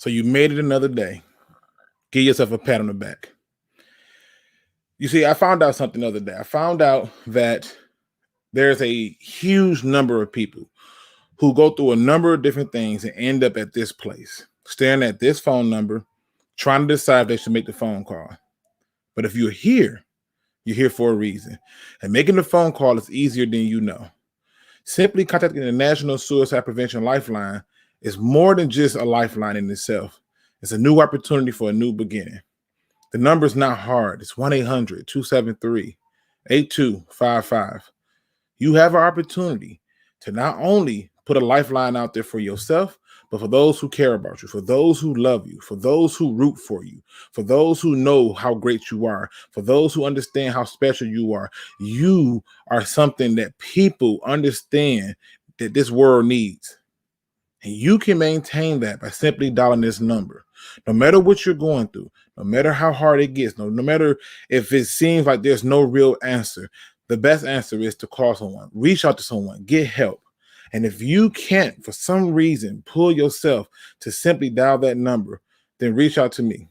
So you made it another day. Give yourself a pat on the back. You see, I found out something the other day. I found out that there's a huge number of people who go through a number of different things and end up at this place, staring at this phone number, trying to decide if they should make the phone call. But if you're here for a reason. And making the phone call is easier than you know. Simply contacting the National Suicide Prevention Lifeline is more than just a lifeline in itself. It's a new opportunity for a new beginning. The number is not hard. It's 1-800-273-8255. You have an opportunity to not only put a lifeline out there for yourself, but for those who care about you, for those who love you, for those who root for you, for those who know how great you are, for those who understand how special you are. You are something that people understand that this world needs. And you can maintain that by simply dialing this number. No matter what you're going through, no matter how hard it gets, no matter if it seems like there's no real answer, the best answer is to call someone, reach out to someone, get help. And if you can't, for some reason, pull yourself to simply dial that number, then reach out to me.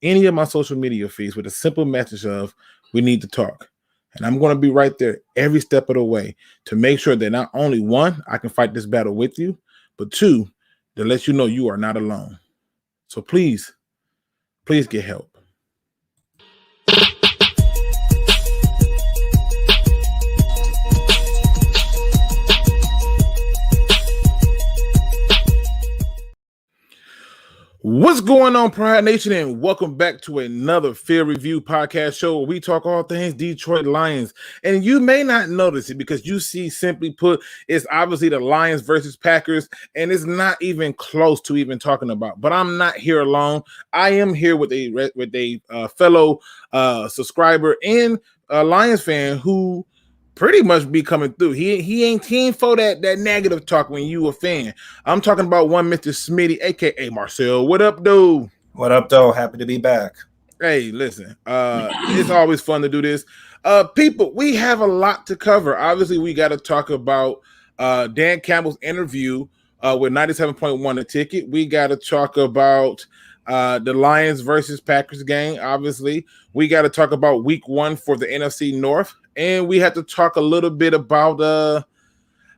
Any of my social media feeds with a simple message of, we need to talk. And I'm going to be right there every step of the way to make sure that not only one, I can fight this battle with you, but two, to let you know you are not alone. So please get help. What's going on, Pride Nation, and welcome back to another Field Review podcast show where we talk all things Detroit Lions. And you may not notice it because you see, simply put, it's obviously the Lions versus Packers, and it's not even close to even talking about. But I'm not here alone. I am here with a fellow subscriber and a Lions fan who pretty much be coming through. He ain't for that negative talk when you a fan. I'm talking about one Mr. Smitty, aka Marcel. What up, dude? What up, though? Happy to be back. Hey, listen, it's always fun to do this. People, we have a lot to cover. Obviously, we got to talk about Dan Campbell's interview with 97.1 The Ticket. We got to talk about the Lions versus Packers game. Obviously, we got to talk about week 1 for the NFC North. And we have to talk a little bit about,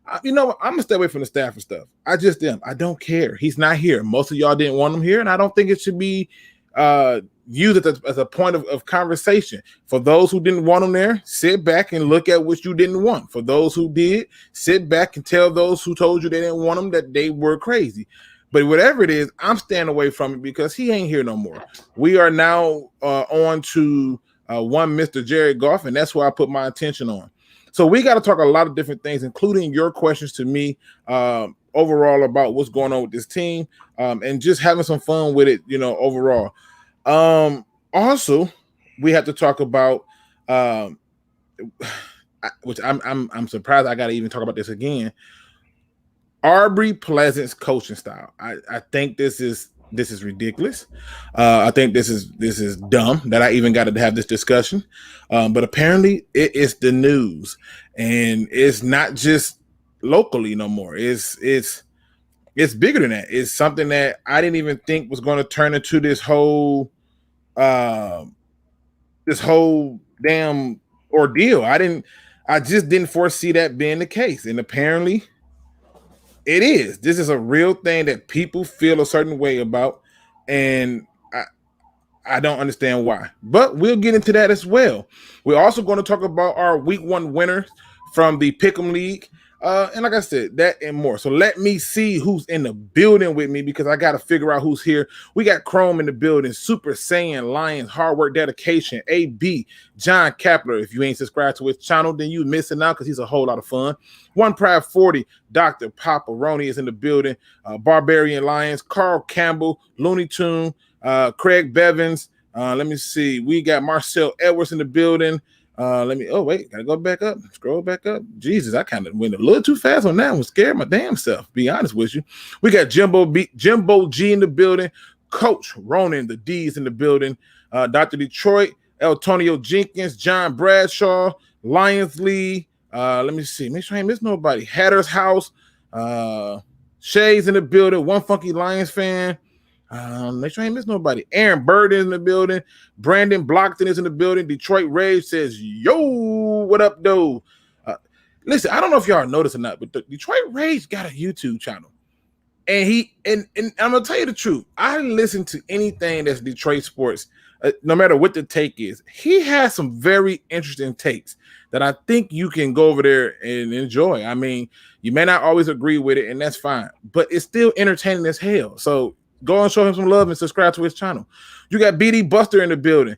I'm going to stay away from the Stafford stuff. I just am. I don't care. He's not here. Most of y'all didn't want him here, and I don't think it should be used as a point of conversation. For those who didn't want him there, sit back and look at what you didn't want. For those who did, sit back and tell those who told you they didn't want him that they were crazy. But whatever it is, I'm staying away from it because he ain't here no more. We are now on to one Mr. Jared Goff, and that's where I put my attention on. So we got to talk a lot of different things, including your questions to me overall about what's going on with this team and just having some fun with it, overall. Also, we have to talk about, which I'm surprised I got to even talk about this again, Aubry Pleasant's coaching style. I think this is ridiculous. I think this is dumb that I even got to have this discussion. But apparently it is the news, and it's not just locally no more. It's bigger than that. It's something that I didn't even think was going to turn into this whole damn ordeal. I just didn't foresee that being the case, and apparently it is. This is a real thing that people feel a certain way about, and I don't understand why. But we'll get into that as well. We're also going to talk about our week 1 winners from the Pick'em League. And like I said, that and more. So let me see who's in the building with me because I got to figure out who's here. We got Chrome in the building, Super Saiyan, Lions, Hard Work, Dedication, AB, Jon Kapler. If you ain't subscribed to his channel, then you missing out because he's a whole lot of fun. One Pride 40, Dr. Paparoni is in the building, Barbarian Lions, Carl Campbell, Looney Tune, Craig Bevins. Let me see. We got Marcel Edwards in the building. Gotta go back up, scroll back up. Jesus, I kind of went a little too fast on that one. Scared my damn self, be honest with you. We got Jimbo G in the building, Coach Ronan, the D's in the building, Dr. Detroit, Antonio Jenkins, John Bradshaw, Lions Lee. Let me see, make sure I ain't miss nobody. Hatter's House, Shay's in the building, One Funky Lions fan, Make sure I ain't miss nobody. Aaron Bird is in the building. Brandon Blockton is in the building. Detroit Rage says, yo, what up, though? Listen, I don't know if y'all noticed or not, but the Detroit Rage got a YouTube channel. And I'm gonna tell you the truth. I listen to anything that's Detroit sports, no matter what the take is. He has some very interesting takes that I think you can go over there and enjoy. I mean, you may not always agree with it, and that's fine, but it's still entertaining as hell. So go and show him some love and subscribe to his channel. You got BD Buster in the building.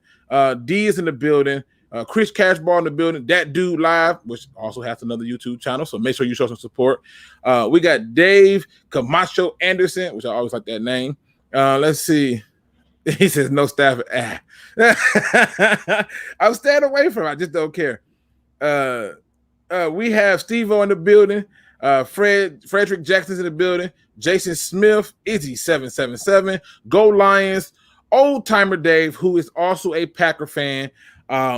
D is in the building. Chris Cashball in the building. That Dude Live, which also has another YouTube channel, so make sure you show some support. We got Dave Camacho Anderson, which I always like that name. Let's see. He says no staff. I'm staying away from it. I just don't care. We have Steve-O in the building. Frederick Jackson's in the building. Jason Smith, Izzy777, Go Lions, Old Timer Dave, who is also a Packer fan.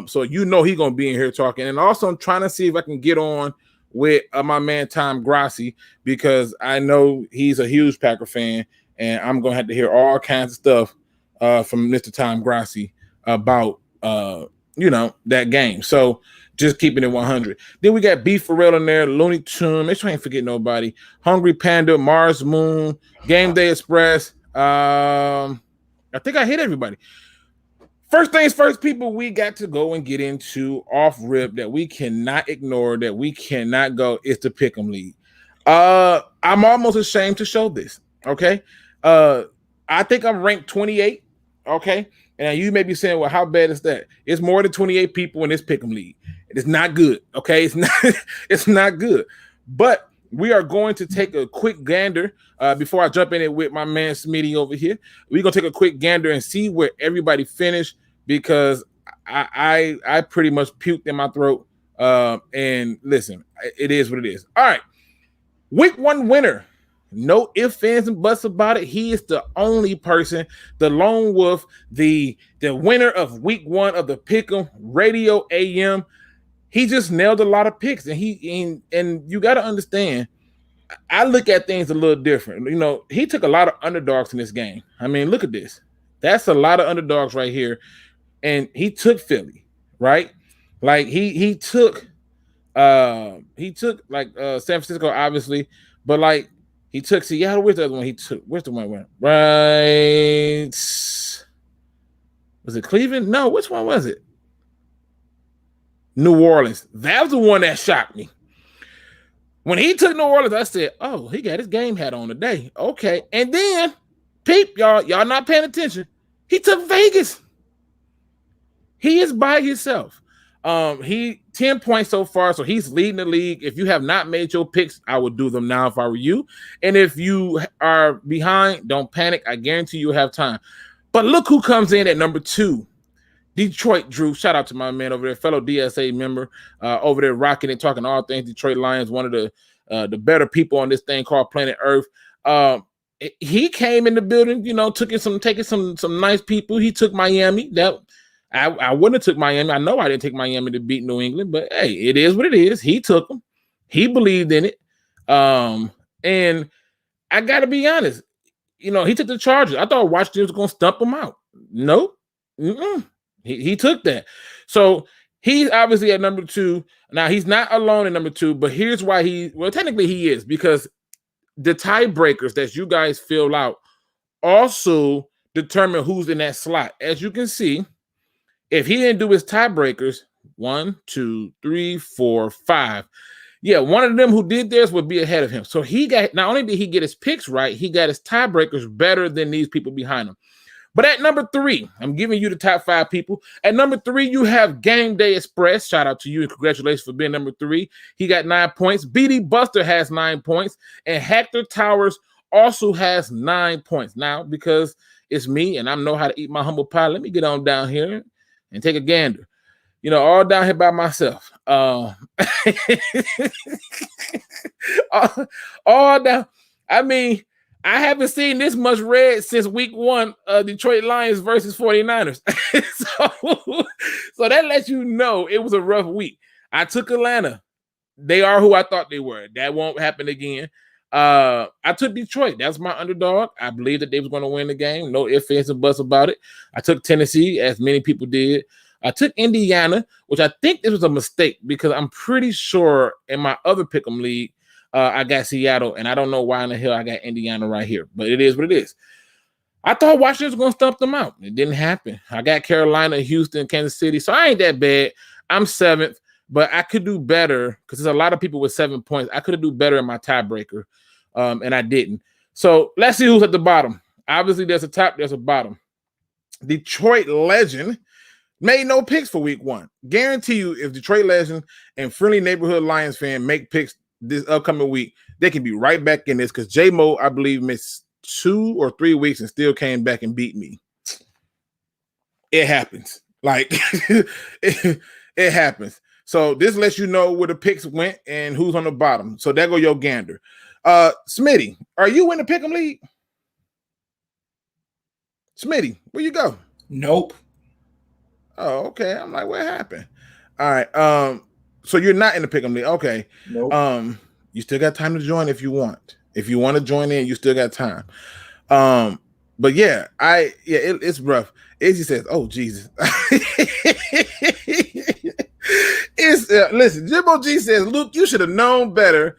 So you know he's gonna be in here talking. And also I'm trying to see if I can get on with my man Tom Grassi, because I know he's a huge Packer fan, and I'm gonna have to hear all kinds of stuff from Mr. Tom Grassi about that game. So just keeping it 100. Then we got B Pharrell in there, Looney Tune. Make sure I ain't forget nobody. Hungry Panda, Mars Moon, Game Day Express. I think I hit everybody. First things first, people, we got to go and get into off rip that we cannot ignore, that we cannot go. It's the Pick'em League. I'm almost ashamed to show this. Okay. I think I'm ranked 28. Okay. And you may be saying, well, how bad is that? It's more than 28 people in this Pick'em League. It's not good. Okay. It's not good. But we are going to take a quick gander before I jump in it with my man Smitty over here. We're going to take a quick gander and see where everybody finished, because I pretty much puked in my throat. And listen, it is what it is. All right. Week 1 winner. No ifs, ands, and buts about it. He is the only person, the lone wolf, the winner of week 1 of the Pick'em Radio AM. He just nailed a lot of picks, and you got to understand, I look at things a little different. He took a lot of underdogs in this game. I mean, look at this. That's a lot of underdogs right here. And he took Philly, right? Like he took San Francisco, obviously, but like he took Seattle. Where's the other one he took? Where's the one went? Right. Was it Cleveland? No, which one was it? New Orleans. That was the one that shocked me. When he took New Orleans, I said, oh, he got his game hat on today. Okay. And then, peep, y'all not paying attention. He took Vegas. He is by himself. He 10 points so far, so he's leading the league. If you have not made your picks, I would do them now if I were you. And if you are behind, don't panic. I guarantee you'll have time. But look who comes in at number 2. Detroit Drew. Shout out to my man over there, fellow DSA member over there, rocking and talking all things Detroit Lions, one of the better people on this thing called Planet Earth. He came in the building, taking some nice people. He took Miami. That I wouldn't have took Miami. I know I didn't take Miami to beat New England, but hey, it is what it is. He took them. He believed in it. And I got to be honest, he took the Chargers. I thought Washington was going to stump him out. Nope. He took that. So he's obviously at number 2. Now, he's not alone at number 2, but here's why technically he is, because the tiebreakers that you guys fill out also determine who's in that slot. As you can see, if he didn't do his tiebreakers, 1, 2, 3, 4, 5. Yeah, one of them who did theirs would be ahead of him. So not only did he get his picks right, he got his tiebreakers better than these people behind him. But at number 3, I'm giving you the top 5 people. At number 3, you have Game Day Express. Shout out to you and congratulations for being number 3. He got 9 points. BD Buster has 9 points. And Hector Towers also has 9 points. Now, because it's me and I know how to eat my humble pie, let me get on down here and take a gander. All down here by myself. All down. I mean, I haven't seen this much red since week 1 of Detroit Lions versus 49ers. so that lets you know it was a rough week. I took Atlanta. They are who I thought they were. That won't happen again. I took Detroit. That's my underdog. I believe that they was going to win the game. No ifs, ands, and buts about it. I took Tennessee, as many people did. I took Indiana, which I think this was a mistake because I'm pretty sure in my other pick'em league, I got Seattle, and I don't know why in the hell I got Indiana right here, but it is what it is. I thought Washington was going to stump them out. It didn't happen. I got Carolina, Houston, Kansas City, so I ain't that bad. I'm 7th, but I could do better because there's a lot of people with 7 points. I could have do better in my tiebreaker, and I didn't. So let's see who's at the bottom. Obviously, there's a top, there's a bottom. Detroit Legend made no picks for week 1. Guarantee you, if Detroit Legend and Friendly Neighborhood Lions fan make picks this upcoming week, they can be right back in this because J-Mo, I believe, missed 2 or 3 weeks and still came back and beat me. It happens. Like, it happens. So this lets you know where the picks went and who's on the bottom. So there go your gander. Smitty, are you in the pick'em league? Smitty, where you go? Nope. Oh, okay. I'm like, what happened? All right. So you're not in the pick'em league. Okay. Nope. You still got time to join if you want. If you want to join in, you still got time. But yeah, it's rough. Izzy says, "Oh Jesus." Listen, Jimbo G says, "Luke, you should have known better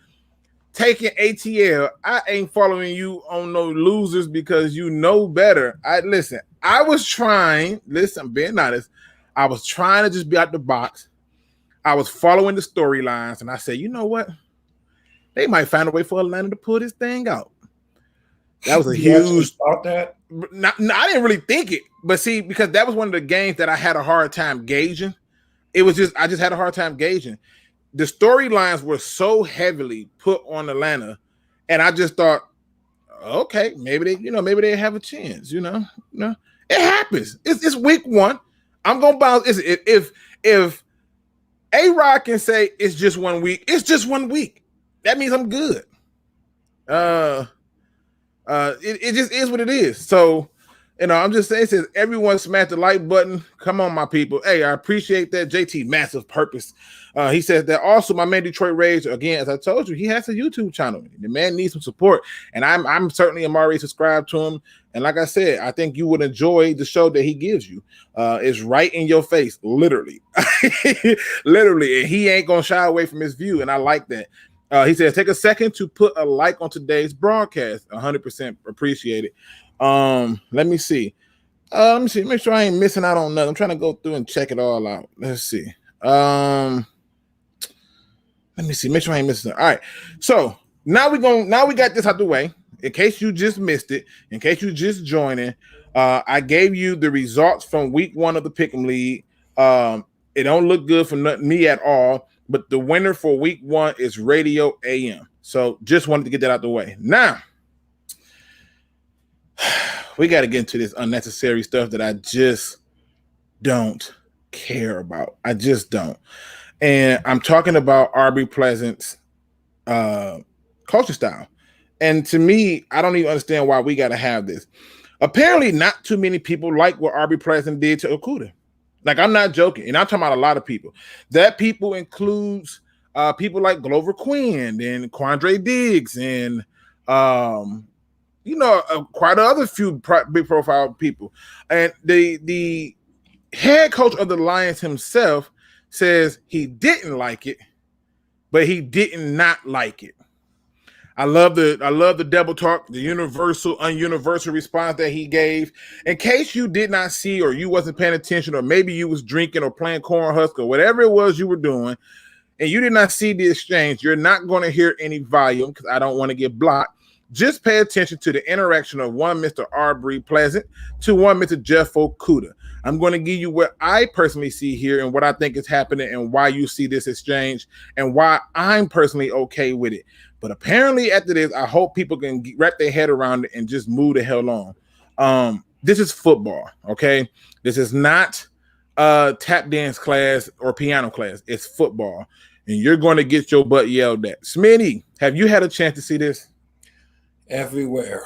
taking ATL. I ain't following you on no losers because you know better." I was trying, I'm being honest. I was trying to just be out the box. I was following the storylines, and I said, you know what? They might find a way for Atlanta to pull this thing out. That was a huge thought that. I didn't really think it, but see, because that was one of the games that I had a hard time gauging. I just had a hard time gauging. The storylines were so heavily put on Atlanta, and I just thought, okay, maybe they have a chance. It happens. It's week 1. I'm gonna bounce. If A-Rod can say it's just 1 week, it's just 1 week. That means I'm good. It just is what it is. So, I'm just saying, it says everyone smash the like button. Come on, my people. Hey, I appreciate that. JT, massive purpose. He says that also my man Detroit Rage, again, as I told you, he has a YouTube channel. The man needs some support, and I'm certainly already subscribed to him. And like I said, I think you would enjoy the show that he gives you. It's right in your face, literally. Literally, and he ain't gonna shy away from his view, and I like that. He says, take a second to put a like on today's broadcast. 100% appreciate it. Let me see. Make sure I ain't missing out on nothing. I'm trying to go through and check it all out. Let's see. Let me see. Make sure I ain't missing it. All right. So now we got this out the way. In case you just missed it, in case you just joining, I gave you the results from week 1 of the Pick'em League. It don't look good for me at all. But the winner for week 1 is Radio AM. So just wanted to get that out the way. Now, we got to get into this unnecessary stuff that I just don't care about. I just don't. And I'm talking about Aubry Pleasant's culture style. And to me, I don't even understand why we got to have this. Apparently, not too many people like what Aubry Pleasant did to Okuda. Like, I'm not joking, and I'm talking about a lot of people. That people includes people like Glover Quin and Quandre Diggs and quite other few big profile people. And the head coach of the Lions himself says he didn't like it, but he did not like it. I love the double talk, the ununiversal response that he gave. In case you did not see, or you wasn't paying attention, or maybe you was drinking or playing Cornhusker, whatever it was you were doing, and you did not see the exchange, you're not going to hear any volume because I don't want to get blocked. Just pay attention to the interaction of one Mr. Aubry Pleasant to one Mr. Jeff Okuda. I'm going to give you what I personally see here and what I think is happening and why you see this exchange and why I'm personally okay with it. But apparently after this, I hope people can wrap their head around it and just move the hell on. This is football, okay? This is not tap dance class or piano class. It's football. And you're going to get your butt yelled at. Smitty, have you had a chance to see this? Everywhere.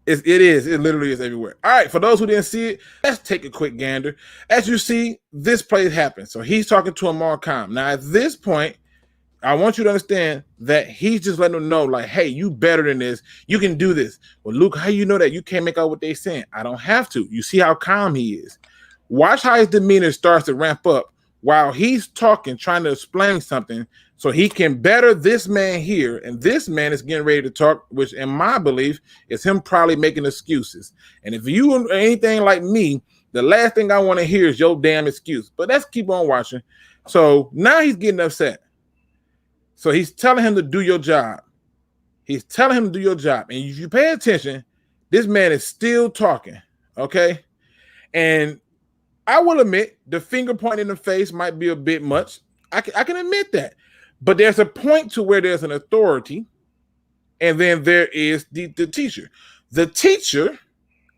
It is. It literally is everywhere. All right, for those who didn't see it, let's take a quick gander. As you see, this play happened. So he's talking to Amar Khan. Now, at this point, I want you to understand that he's just letting them know, like, hey, you better than this. You can do this. Well, Luke, how you know that? You can't make out what they're saying. I don't have to. You see how calm he is. Watch how his demeanor starts to ramp up while he's talking, trying to explain something so he can better this man here. And this man is getting ready to talk, which in my belief is him probably making excuses. And if you are anything like me, the last thing I want to hear is your damn excuse. But let's keep on watching. So now he's getting upset. So he's telling him to do your job. He's telling him to do your job. And if you pay attention, this man is still talking, okay? And I will admit the finger point in the face might be a bit much. I can admit that. But there's a point to where there's an authority, and then there is the teacher. The teacher,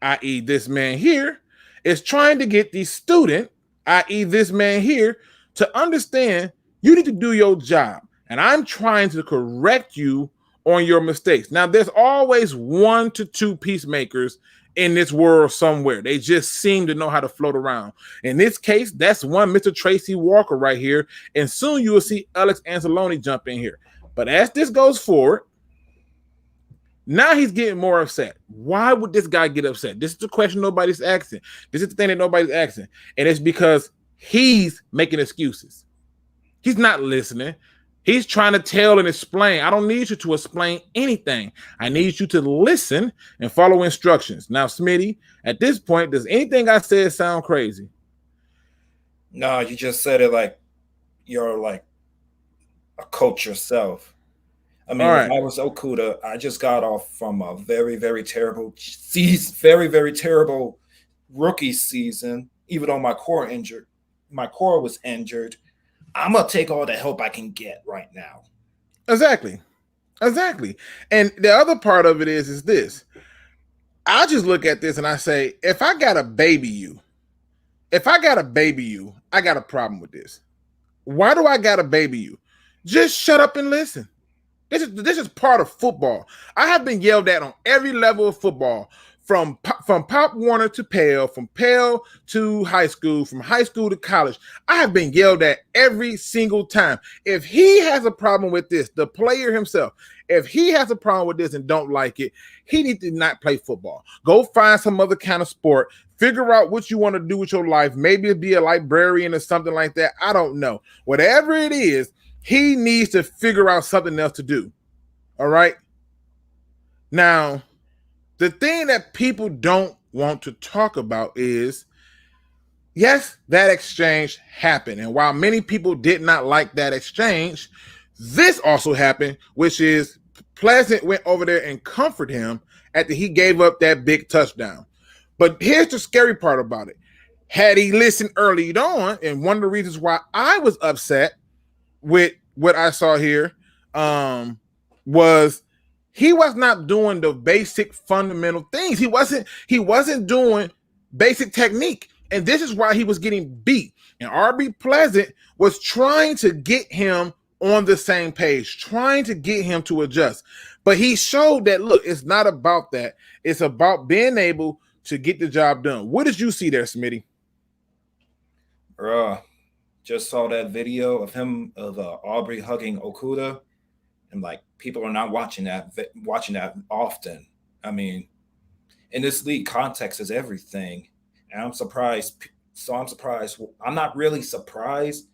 i.e. this man here, is trying to get the student, i.e. this man here, to understand you need to do your job. And I'm trying to correct you on your mistakes. Now, there's always 1 to 2 peacemakers in this world somewhere. They just seem to know how to float around. In this case, that's one Mr. Tracy Walker right here. And soon you will see Alex Anzalone jump in here. But as this goes forward, now he's getting more upset. Why would this guy get upset? This is the question nobody's asking. This is the thing that nobody's asking. And it's because he's making excuses. He's not listening. He's trying to tell and explain. I don't need you to explain anything. I need you to listen and follow instructions. Now, Smitty, at this point, does anything I said sound crazy? No, you just said it like you're like a coach yourself. I mean, if I was Okuda, I just got off from a very, very terrible season, very terrible rookie season, even though my core was injured. I'm going to take all the help I can get right now. Exactly. And the other part of it is this. I just look at this and I say, if I got to baby you, I got a problem with this. Why do I got to baby you? Just shut up and listen. This is part of football. I have been yelled at on every level of football. From Pop Warner to Pale, from Pale to high school, from high school to college. I have been yelled at every single time. If he has a problem with this, the player himself, if he has a problem with this and don't like it, he needs to not play football. Go find some other kind of sport. Figure out what you want to do with your life. Maybe be a librarian or something like that. I don't know. Whatever it is, he needs to figure out something else to do. All right? Now, the thing that people don't want to talk about is, yes, that exchange happened. And while many people did not like that exchange, this also happened, which is Pleasant went over there and comforted him after he gave up that big touchdown. But here's the scary part about it. Had he listened early on, and one of the reasons why I was upset with what I saw here was he was not doing the basic fundamental things. He wasn't doing basic technique. And this is why he was getting beat. And Aubry Pleasant was trying to get him on the same page, trying to get him to adjust. But he showed that, look, it's not about that. It's about being able to get the job done. What did you see there, Smitty? Just saw that video of him, of Aubry hugging Okuda. And like, people are not watching that often. I mean, in this league, context is everything. And I'm surprised. I'm not really surprised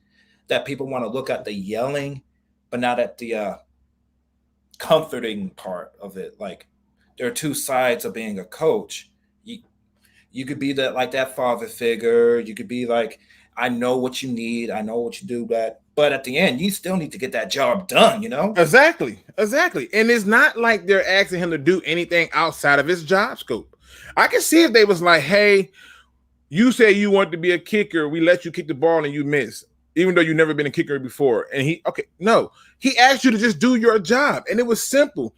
that people want to look at the yelling, but not at the comforting part of it. Like, there are two sides of being a coach. You could be that father figure. You could be like, I know what you need. I know what you do, but at the end, you still need to get that job done, you know? Exactly. And it's not like they're asking him to do anything outside of his job scope. I can see if they was like, hey, you say you want to be a kicker. We let you kick the ball and you miss, even though you've never been a kicker before. And he asked you to just do your job. And it was simple.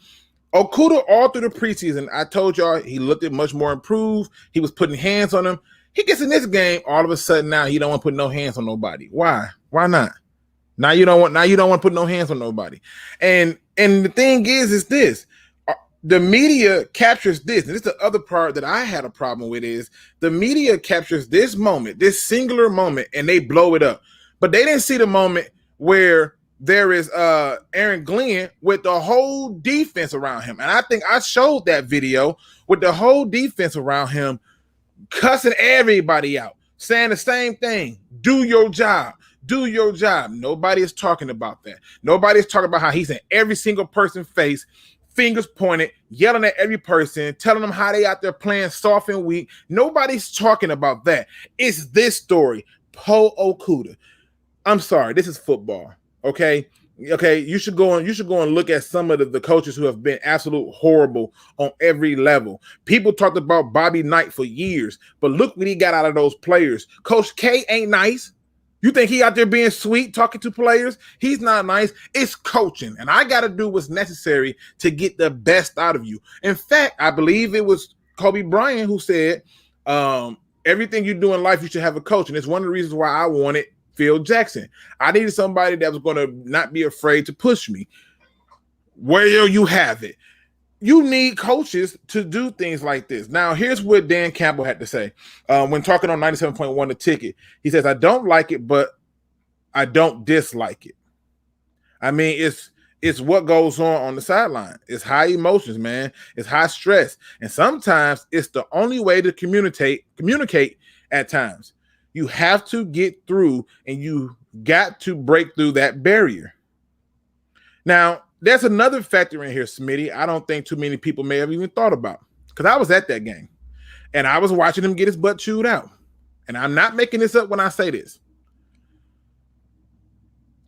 Okuda, all through the preseason, I told y'all he looked at much more improved. He was putting hands on him. He gets in this game, all of a sudden now he don't want to put no hands on nobody. Why? Why not? Now you don't want to put no hands on nobody. And the thing is this. The media captures this. And this is the other part that I had a problem with is the media captures this moment, this singular moment, and they blow it up. But they didn't see the moment where there is Aaron Glenn with the whole defense around him. And I think I showed that video with the whole defense around him, cussing everybody out, saying the same thing. Do your job. Do your job. Nobody is talking about that. Nobody's talking about how he's in every single person's face, fingers pointed, yelling at every person, telling them how they out there playing soft and weak. Nobody's talking about that. It's this story. Poe Okuda. I'm sorry, this is football. Okay. You should go and look at some of the coaches who have been absolute horrible on every level. People talked about Bobby Knight for years, but look what he got out of those players. Coach K ain't nice. You think he out there being sweet, talking to players? He's not nice. It's coaching, and I got to do what's necessary to get the best out of you. In fact, I believe it was Kobe Bryant who said, everything you do in life, you should have a coach, and it's one of the reasons why I wanted Phil Jackson. I needed somebody that was going to not be afraid to push me. Where you have it. You need coaches to do things like this. Now, here's what Dan Campbell had to say when talking on 97.1 The Ticket. He says, I don't like it, but I don't dislike it. I mean, it's what goes on the sideline. It's high emotions, man. It's high stress. And sometimes it's the only way to communicate at times. You have to get through, and you got to break through that barrier. Now, there's another factor in here, Smitty, I don't think too many people may have even thought about, because I was at that game, and I was watching him get his butt chewed out. And I'm not making this up when I say this.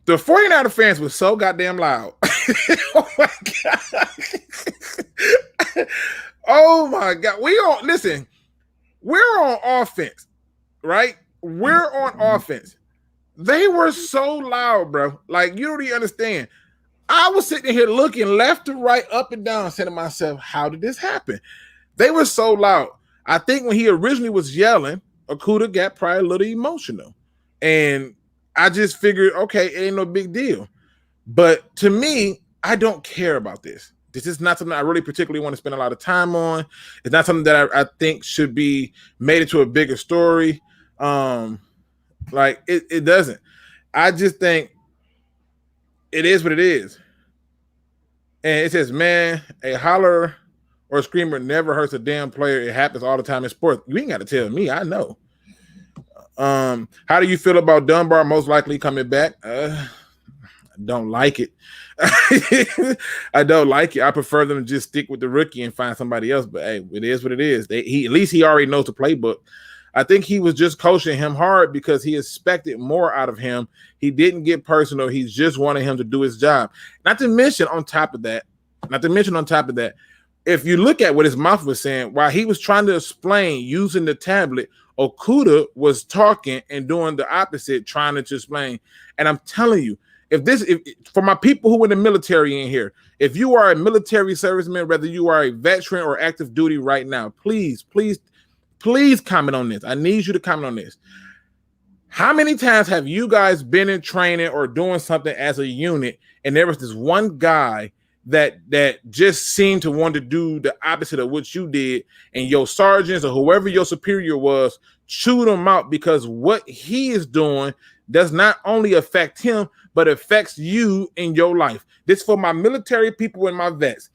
The 49er fans were so goddamn loud. Oh, my God. Oh, my God. We're on offense, right? We're on offense. They were so loud, bro. Like, you don't even understand. I was sitting here looking left to right, up and down, saying to myself, how did this happen? They were so loud. I think when he originally was yelling, Okuda got probably a little emotional. And I just figured, okay, it ain't no big deal. But to me, I don't care about this. This is not something I really particularly want to spend a lot of time on. It's not something that I think should be made into a bigger story. Like, it doesn't. I just think it is what it is. And it says, man, a holler or a screamer never hurts a damn player. It happens all the time in sports. You ain't got to tell me. I know. How do you feel about Dunbar most likely coming back? I don't like it. I don't like it. I prefer them to just stick with the rookie and find somebody else. But, hey, it is what it is. At least he already knows the playbook. I think he was just coaching him hard because he expected more out of him. He didn't get personal. He just wanted him to do his job. Not to mention on top of that, if you look at what his mouth was saying, while he was trying to explain using the tablet, Okuda was talking and doing the opposite, trying to explain. And I'm telling you, if for my people who are in the military in here, if you are a military serviceman, whether you are a veteran or active duty right now, please comment on this. I need you to comment on this. How many times have you guys been in training or doing something as a unit, and there was this one guy that just seemed to want to do the opposite of what you did, and your sergeants or whoever your superior was chewed him out because what he is doing does not only affect him, but affects you in your life. This for my military people and my vets.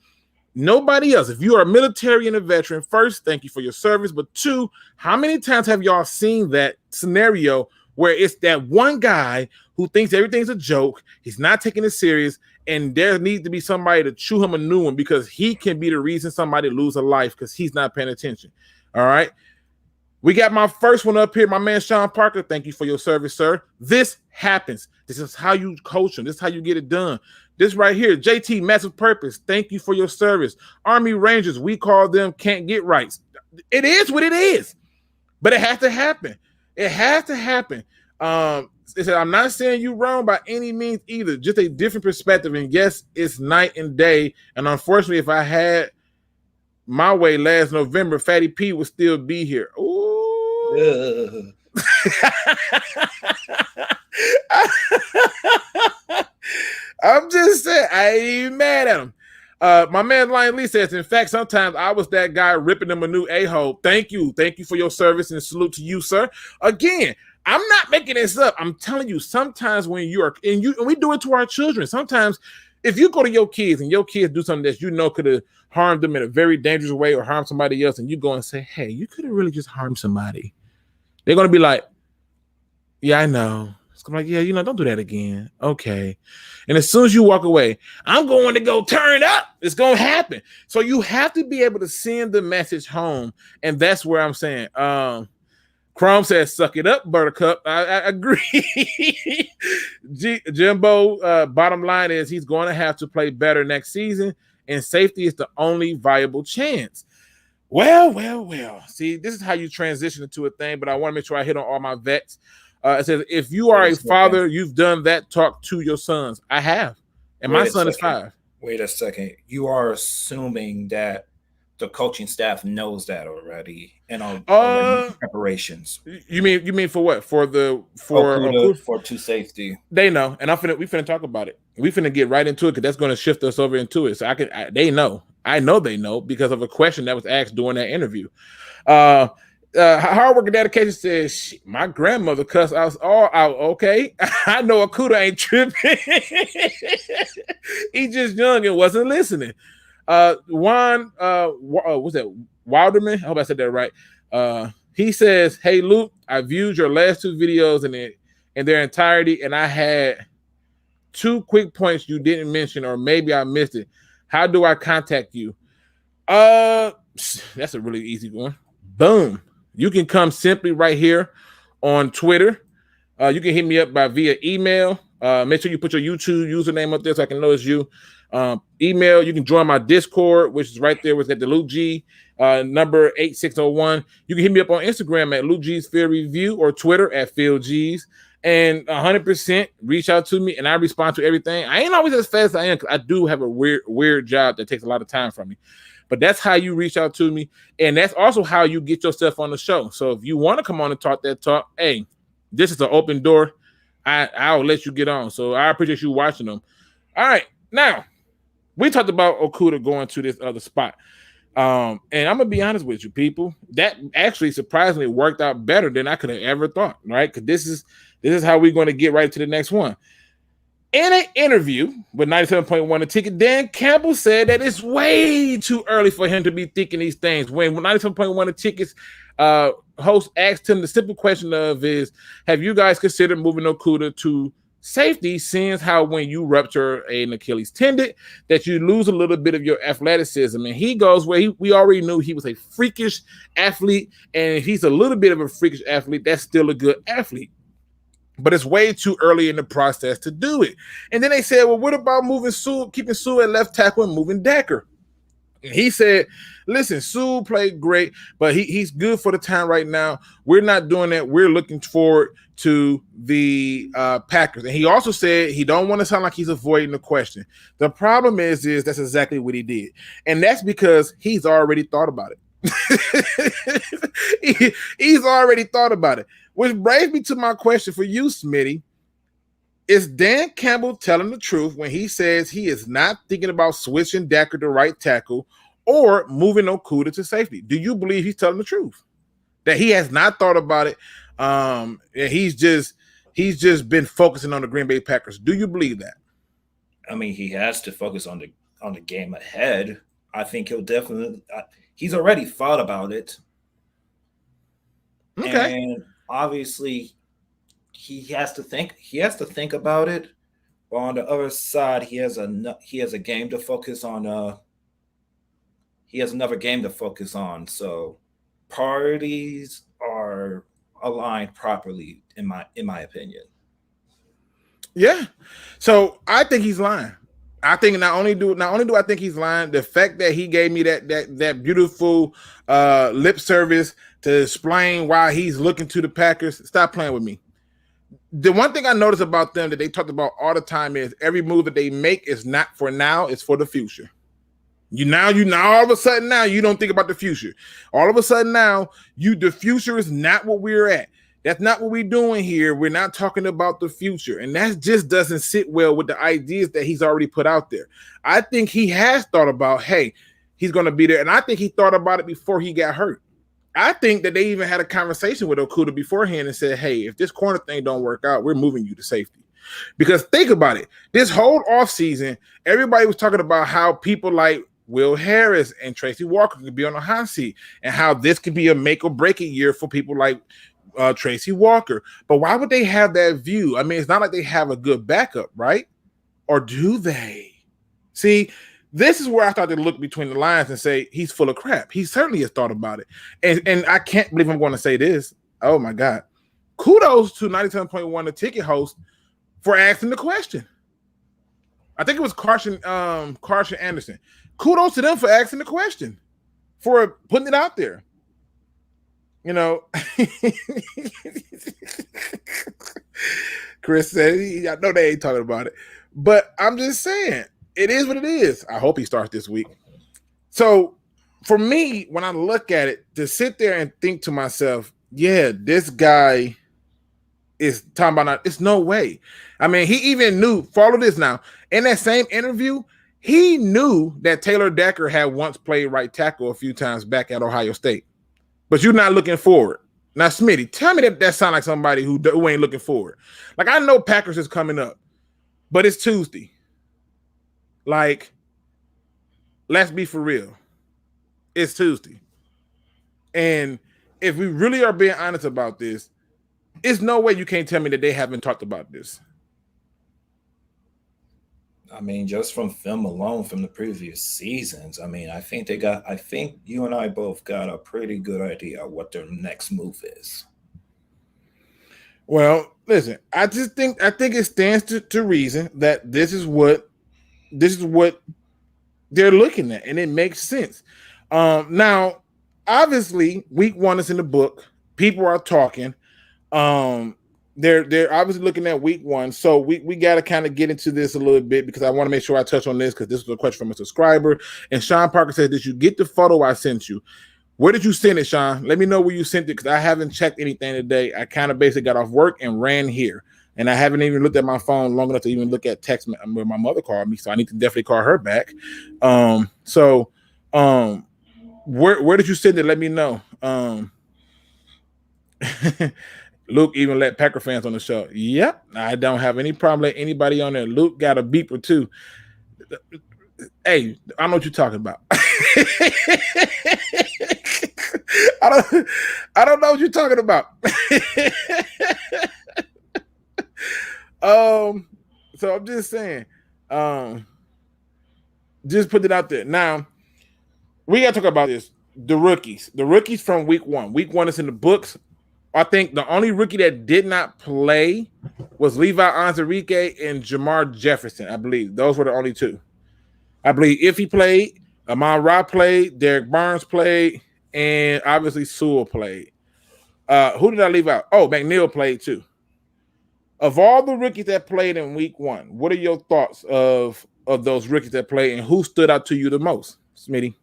Nobody else. If you are a military and a veteran, first, thank you for your service. But two, how many times have y'all seen that scenario where it's that one guy who thinks everything's a joke, he's not taking it serious, and there needs to be somebody to chew him a new one because he can be the reason somebody lose a life because he's not paying attention. All right. We got my first one up here, my man Sean Parker. Thank you for your service, sir. This happens. This is how you coach them. This is how you get it done. This right here, JT, Massive Purpose. Thank you for your service. Army Rangers, we call them can't get rights. It is what it is, but it has to happen. It has to happen. It said, I'm not saying you wrong by any means either, just a different perspective. And yes, it's night and day. And unfortunately, if I had my way last November, Fatty P would still be here. Ooh. I'm just saying, I ain't even mad at him. My man Lion Lee says, in fact, sometimes I was that guy ripping them a new a-hole. Thank you for your service and salute to you, sir. Again, I'm not making this up. I'm telling you, sometimes when and we do it to our children. Sometimes if you go to your kids and your kids do something that you know could have harmed them in a very dangerous way or harmed somebody else, and you go and say, hey, you could have really just harmed somebody. They're going to be like, yeah, I know. I'm like, yeah, don't do that again. Okay. And as soon as you walk away, I'm going to go turn up. It's going to happen. So you have to be able to send the message home. And that's where I'm saying, Chrome says, suck it up, Buttercup. I agree. Jimbo, bottom line is he's going to have to play better next season, and safety is the only viable chance. Well. See, this is how you transition into a thing, but I want to make sure I hit on all my vets. It says, if you are a father, you've done that, talk to your sons. I have. And my son is 5. Wait a second. You are assuming that the coaching staff knows that already and on preparations. You mean for what? For two safety. They know, and we finna talk about it. We finna get right into it because that's going to shift us over into it. So they know. I know they know because of a question that was asked during that interview. Hard work and dedication says, my grandmother cussed us all out. Okay, I know Okuda ain't tripping. He just young and wasn't listening. Juan, what's that? Wilderman? I hope I said that right. He says, hey, Luke, I viewed your last 2 videos in their entirety, and I had 2 quick points you didn't mention, or maybe I missed it. How do I contact you? That's a really easy one. Boom. You can come simply right here on Twitter. You can hit me up via email. Make sure you put your YouTube username up there so I can know it's you. Email. You can join my Discord, which is right there. Was at the Luke G number 8601. You can hit me up on Instagram at Lukegsfieldreview or Twitter at FieldGs. And 100% reach out to me, and I respond to everything. I ain't always as fast as I am because I do have a weird job that takes a lot of time from me. But that's how you reach out to me. And that's also how you get yourself on the show. So if you want to come on and talk that talk, hey, this is an open door. I'll let you get on. So I appreciate you watching them. All right. Now, we talked about Okuda going to this other spot. And I'm going to be honest with you, people. That actually surprisingly worked out better than I could have ever thought, right? Because this is how we're going to get right to the next one. In an interview with 97.1 The Ticket, Dan Campbell said that it's way too early for him to be thinking these things. When 97.1 The Ticket's host asked him the simple question is, have you guys considered moving Okuda to safety, seeing how when you rupture an Achilles tendon that you lose a little bit of your athleticism? And he goes where we already knew he was a freakish athlete, and if he's a little bit of a freakish athlete, that's still a good athlete. But it's way too early in the process to do it. And then they said, well, what about moving Sue, keeping Sue at left tackle and moving Decker? And he said, listen, Sue played great, but he's good for the time right now. We're not doing that. We're looking forward to the Packers. And he also said he don't want to sound like he's avoiding the question. The problem is that's exactly what he did. And that's because he's already thought about it. He's already thought about it. Which brings me to my question for you, Smitty. Is Dan Campbell telling the truth when he says he is not thinking about switching Decker to right tackle or moving Okuda to safety? Do you believe he's telling the truth? That he has not thought about it, and he's just been focusing on the Green Bay Packers. Do you believe that? I mean, he has to focus on the game ahead. I think he'll definitely he's already thought about it. Okay. And obviously he has to think about it. But on the other side, he has a game to focus on. He has another game to focus on. So priorities are aligned properly, in my opinion. Yeah. So I think he's lying. I think not only do I think he's lying, the fact that he gave me that beautiful lip service to explain why he's looking to the Packers. Stop playing with me. The one thing I noticed about them that they talked about all the time is every move that they make is not for now, it's for the future. You now all of a sudden now you don't think about the future. All of a sudden now the future is not what we're at. That's not what we're doing here. We're not talking about the future. And that just doesn't sit well with the ideas that he's already put out there. I think he has thought about, hey, he's going to be there. And I think he thought about it before he got hurt. I think that they even had a conversation with Okuda beforehand and said, hey, if this corner thing don't work out, we're moving you to safety. Because think about it. This whole offseason, everybody was talking about how people like Will Harris and Tracy Walker could be on the hot seat and how this could be a make or break it year for people like Tracy Walker. But why would they have that view? I mean, it's not like they have a good backup, right? Or do they? See, this is where I start to look between the lines and say he's full of crap. He certainly has thought about it. And I can't believe I'm going to say this. Oh, my God. Kudos to 97.1, the ticket host, for asking the question. I think it was Carson Anderson. Kudos to them for asking the question, for putting it out there. You know, Chris said, I know they ain't talking about it, but I'm just saying, it is what it is. I hope he starts this week. So for me, when I look at it, to sit there and think to myself, yeah, this guy is talking about, it's no way. I mean, he even knew, follow this now, in that same interview, he knew that Taylor Decker had once played right tackle a few times back at Ohio State. But you're not looking forward. Now, Smitty, tell me that sounds like somebody who ain't looking forward. Like, I know Packers is coming up, but it's Tuesday. Like, let's be for real. It's Tuesday. And if we really are being honest about this, it's no way you can't tell me that they haven't talked about this. I mean, just from film alone from the previous seasons, I mean, I think you and I both got a pretty good idea of what their next move is. Well, listen, I think it stands to reason that this is what they're looking at, and it makes sense. Now, obviously, week 1 is in the book. People are talking. They're obviously looking at week 1, so we got to kind of get into this a little bit because I want to make sure I touch on this because this was a question from a subscriber. And Sean Parker said, did you get the photo I sent you? Where did you send it, Sean? Let me know where you sent it because I haven't checked anything today. I kind of basically got off work and ran here, and I haven't even looked at my phone long enough to even look at text where my mother called me, so I need to definitely call her back. Where did you send it? Let me know. Luke even let Packer fans on the show. Yep, I don't have any problem letting anybody on there. Luke got a beeper too. Hey, I know what you're talking about. I don't know what you're talking about. So I'm just saying, just put it out there. Now, we got to talk about this. The rookies from week 1. Week 1 is in the books. I think the only rookie that did not play was Levi Onwuzurike and Jamar Jefferson, I believe. Those were the only 2. I believe if he played, Amon-Ra played, Derek Barnes played, and obviously Sewell played. Who did I leave out? Oh, McNeil played too. Of all the rookies that played in week 1, what are your thoughts of those rookies that played and who stood out to you the most, Smitty?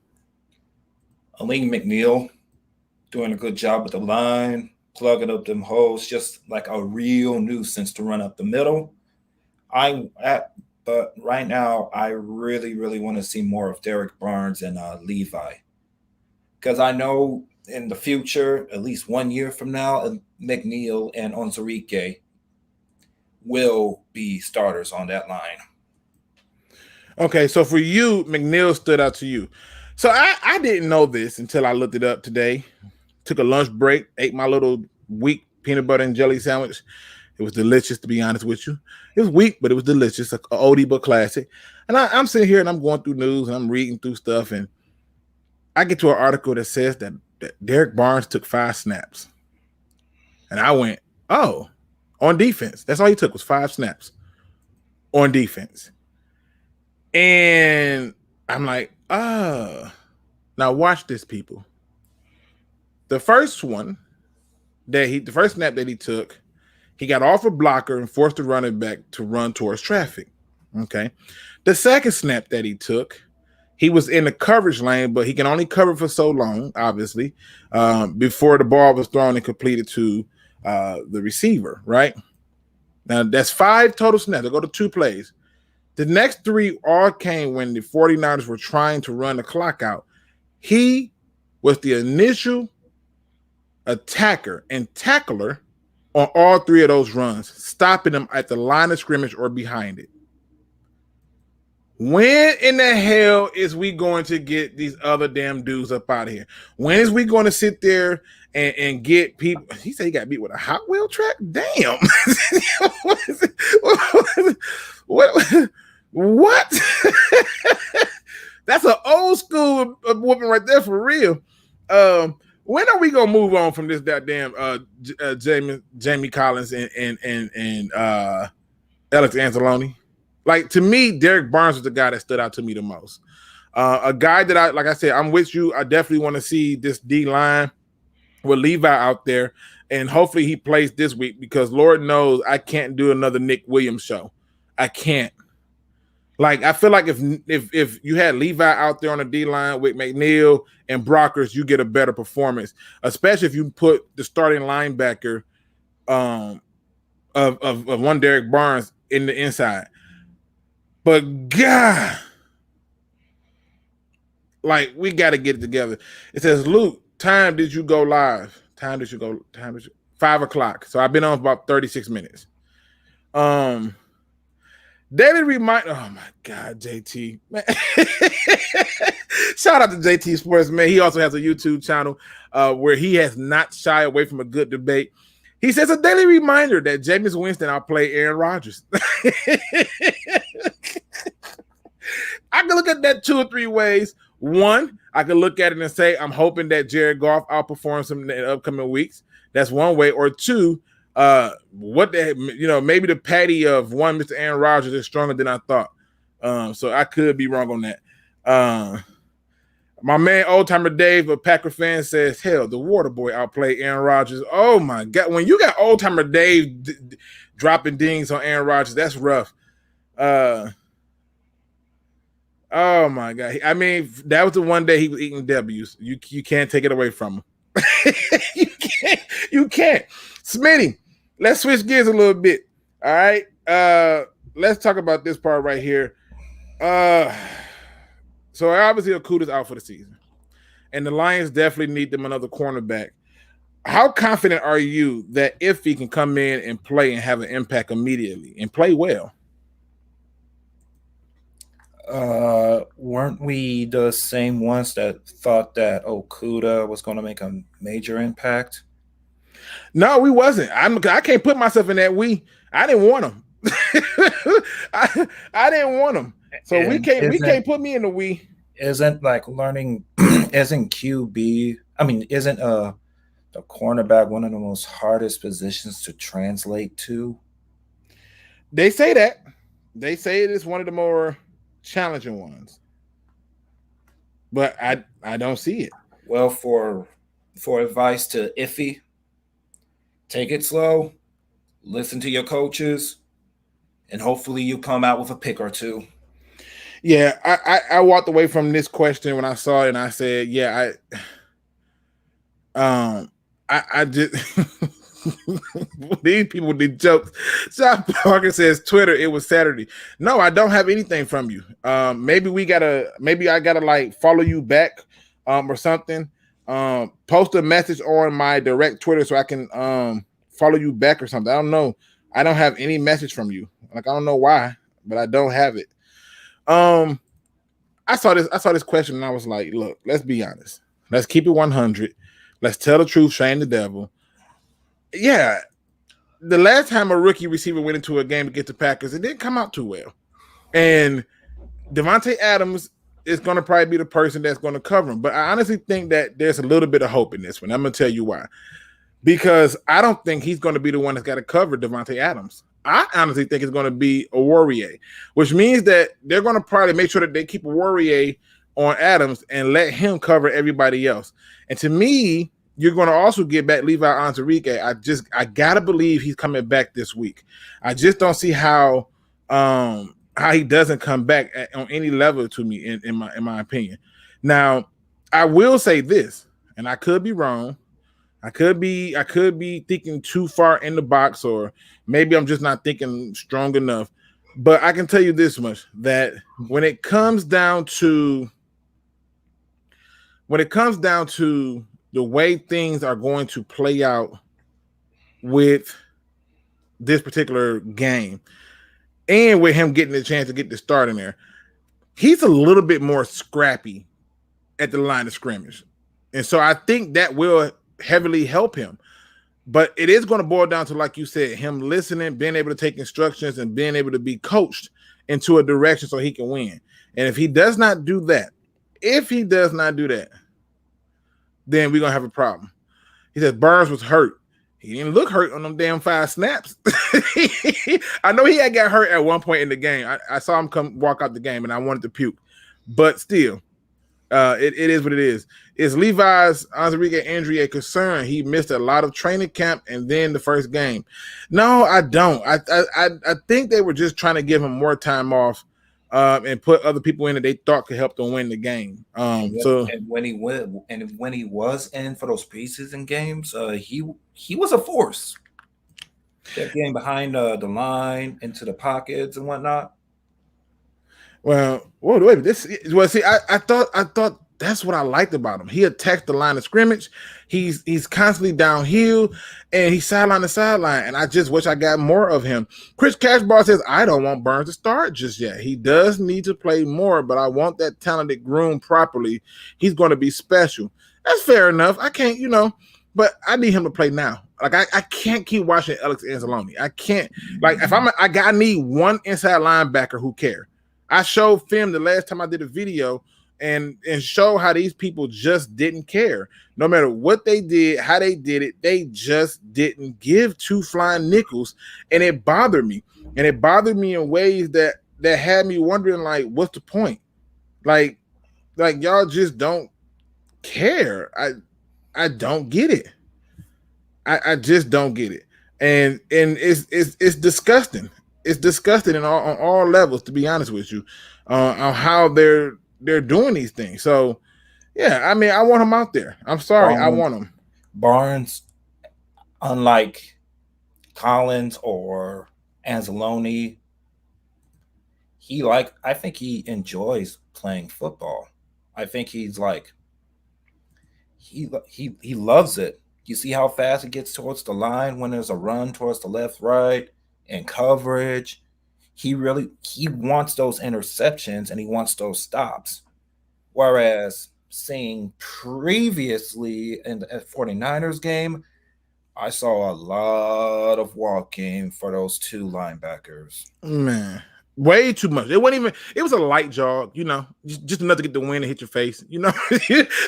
Aleem McNeil doing a good job with the line, plugging up them holes, just like a real nuisance to run up the middle. But right now, I really, really want to see more of Derek Barnes and Levi. Because I know in the future, at least 1 year from now, McNeil and Onwuzurike will be starters on that line. Okay, so for you, McNeil stood out to you. So I didn't know this until I looked it up today. Took a lunch break, ate my little weak peanut butter and jelly sandwich. It was delicious, to be honest with you. It was weak, but it was delicious, an oldie but classic. And I'm sitting here and I'm going through news and I'm reading through stuff, and I get to an article that says that Derek Barnes took 5 snaps. And I went, oh, on defense. That's all he took was 5 snaps on defense. And I'm like, now watch this, people. The first snap that he took, he got off a blocker and forced the running back to run towards traffic. Okay. The second snap that he took, he was in the coverage lane, but he can only cover for so long, obviously, before the ball was thrown and completed to the receiver, right? Now, that's 5 total snaps. They go to 2 plays. The next 3 all came when the 49ers were trying to run the clock out. He was the initial attacker, and tackler on all three of those runs, stopping them at the line of scrimmage or behind it. When in the hell is we going to get these other damn dudes up out of here? When is we going to sit there and get people? He said he got beat with a Hot Wheel track? Damn. What? That's an old school whooping right there for real. When are we gonna move on from this goddamn Jamie Collins and Alex Anzalone? Like, to me, Derek Barnes was the guy that stood out to me the most. A guy that like I said, I'm with you. I definitely want to see this D line with Levi out there, and hopefully he plays this week, because Lord knows I can't do another Nick Williams show. I can't. Like, I feel like if you had Levi out there on the D line with McNeil and Brockers, you get a better performance, especially if you put the starting linebacker of one Derek Barnes in the inside. But God, like, we got to get it together. It says, Luke, time did you go live? 5 o'clock. So I've been on for about 36 minutes. Daily reminder. Oh my God, JT. Man. Shout out to JT.Sports, man. He also has a YouTube channel where he has not shied away from a good debate. He says, a daily reminder that Jameis Winston outplayed Aaron Rodgers. I can look at that 2 or 3 ways. One, I can look at it and say, I'm hoping that Jared Goff outperforms him in the upcoming weeks. That's one way. Or two, maybe the patty of one Mr. Aaron Rodgers is stronger than I thought. So I could be wrong on that. My man, Old Timer Dave, a Packer fan, says, hell, the water boy outplayed Aaron Rodgers. Oh my God. When you got Old Timer Dave dropping dings on Aaron Rodgers, that's rough. Oh my God. I mean, that was the one day he was eating W's. You can't take it away from him. You can't. Smitty, let's switch gears a little bit. All right. Let's talk about this part right here. So obviously Okuda's out for the season, and the Lions definitely need them another cornerback. How confident are you that if he can come in and play and have an impact immediately and play well? Weren't we the same ones that thought that Okuda was going to make a major impact? No, we wasn't. I can't put myself in that I didn't want him. I didn't want him. So we can't put me in the we. Isn't like learning isn't QB, isn't the cornerback one of the most hardest positions to translate to? They say that. They say it is one of the more challenging ones. But I don't see it. Well, for advice to Iffy, take it slow, listen to your coaches, and hopefully you come out with a pick or two. Yeah, I walked away from this question when I saw it, and I said, yeah, I just these people did jokes. John Parker says, Twitter, it was Saturday. No, I don't have anything from you. Maybe I gotta like follow you back or something. Post a message on my direct Twitter so I can follow you back or something. I don't know. I don't have any message from you. Like, I don't know why, but I don't have it. I saw this question and I was like, look, let's be honest. Let's keep it 100. Let's tell the truth, shame the devil. Yeah, the last time a rookie receiver went into a game against the Packers, it didn't come out too well. And Devontae Adams is going to probably be the person that's going to cover him. But I honestly think that there's a little bit of hope in this one. I'm going to tell you why. Because I don't think he's going to be the one that's got to cover Devontae Adams. I honestly think it's going to be a Warrior, which means that they're going to probably make sure that they keep a Warrior on Adams and let him cover everybody else. And to me, you're going to also get back Levi Onwuzurike. I got to believe he's coming back this week. I just don't see how he doesn't come back on any level to me, in my opinion. Now, I will say this, and I could be wrong. I could be thinking too far in the box, or maybe I'm just not thinking strong enough. But I can tell you this much, that when it comes down to the way things are going to play out with this particular game, and with him getting the chance to get the start in there, he's a little bit more scrappy at the line of scrimmage. And so I think that will heavily help him. But it is going to boil down to, like you said, him listening, being able to take instructions, and being able to be coached into a direction so he can win. And if he does not do that, then we're going to have a problem. He said Burns was hurt. He didn't look hurt on them damn 5 snaps. I know he had got hurt at one point in the game. I saw him walk out the game, and I wanted to puke. But still, it is what it is. Is Levi's Enrique injury a concern? He missed a lot of training camp and then the first game. No, I don't. I think they were just trying to give him more time off and put other people in that they thought could help them win the game. And when he was in for those preseason games, he was a force. Kept getting behind the line, into the pockets and whatnot. Well, wait. I thought that's what I liked about him. He attacks the line of scrimmage. He's constantly downhill, and he's sideline to sideline. And I just wish I got more of him. Chris Cashbar says, I don't want Burns to start just yet. He does need to play more, but I want that talented groomed properly. He's going to be special. That's fair enough. I can't, but I need him to play now. Like I can't keep watching Alex Anzalone. I can't. Like if I need one inside linebacker who cares. I showed film the last time I did a video and show how these people just didn't care. No matter what they did, how they did it, they just didn't give 2 flying nickels. And it bothered me. And it bothered me in ways that had me wondering, like, what's the point? Like y'all just don't care. I don't get it. I just don't get it. And it's disgusting. It's disgusting on all levels, to be honest with you, on how they're doing these things. So, yeah, I mean, I want him out there. I'm sorry, I want him. Barnes, unlike Collins or Anzalone, I think he enjoys playing football. I think he's like he loves it. You see how fast he gets towards the line when there's a run towards the left, right, and coverage. He wants those interceptions and he wants those stops. Whereas seeing previously in the 49ers game, I saw a lot of walking for those 2 linebackers. Man, way too much. It was a light jog, just enough to get the wind and hit your face,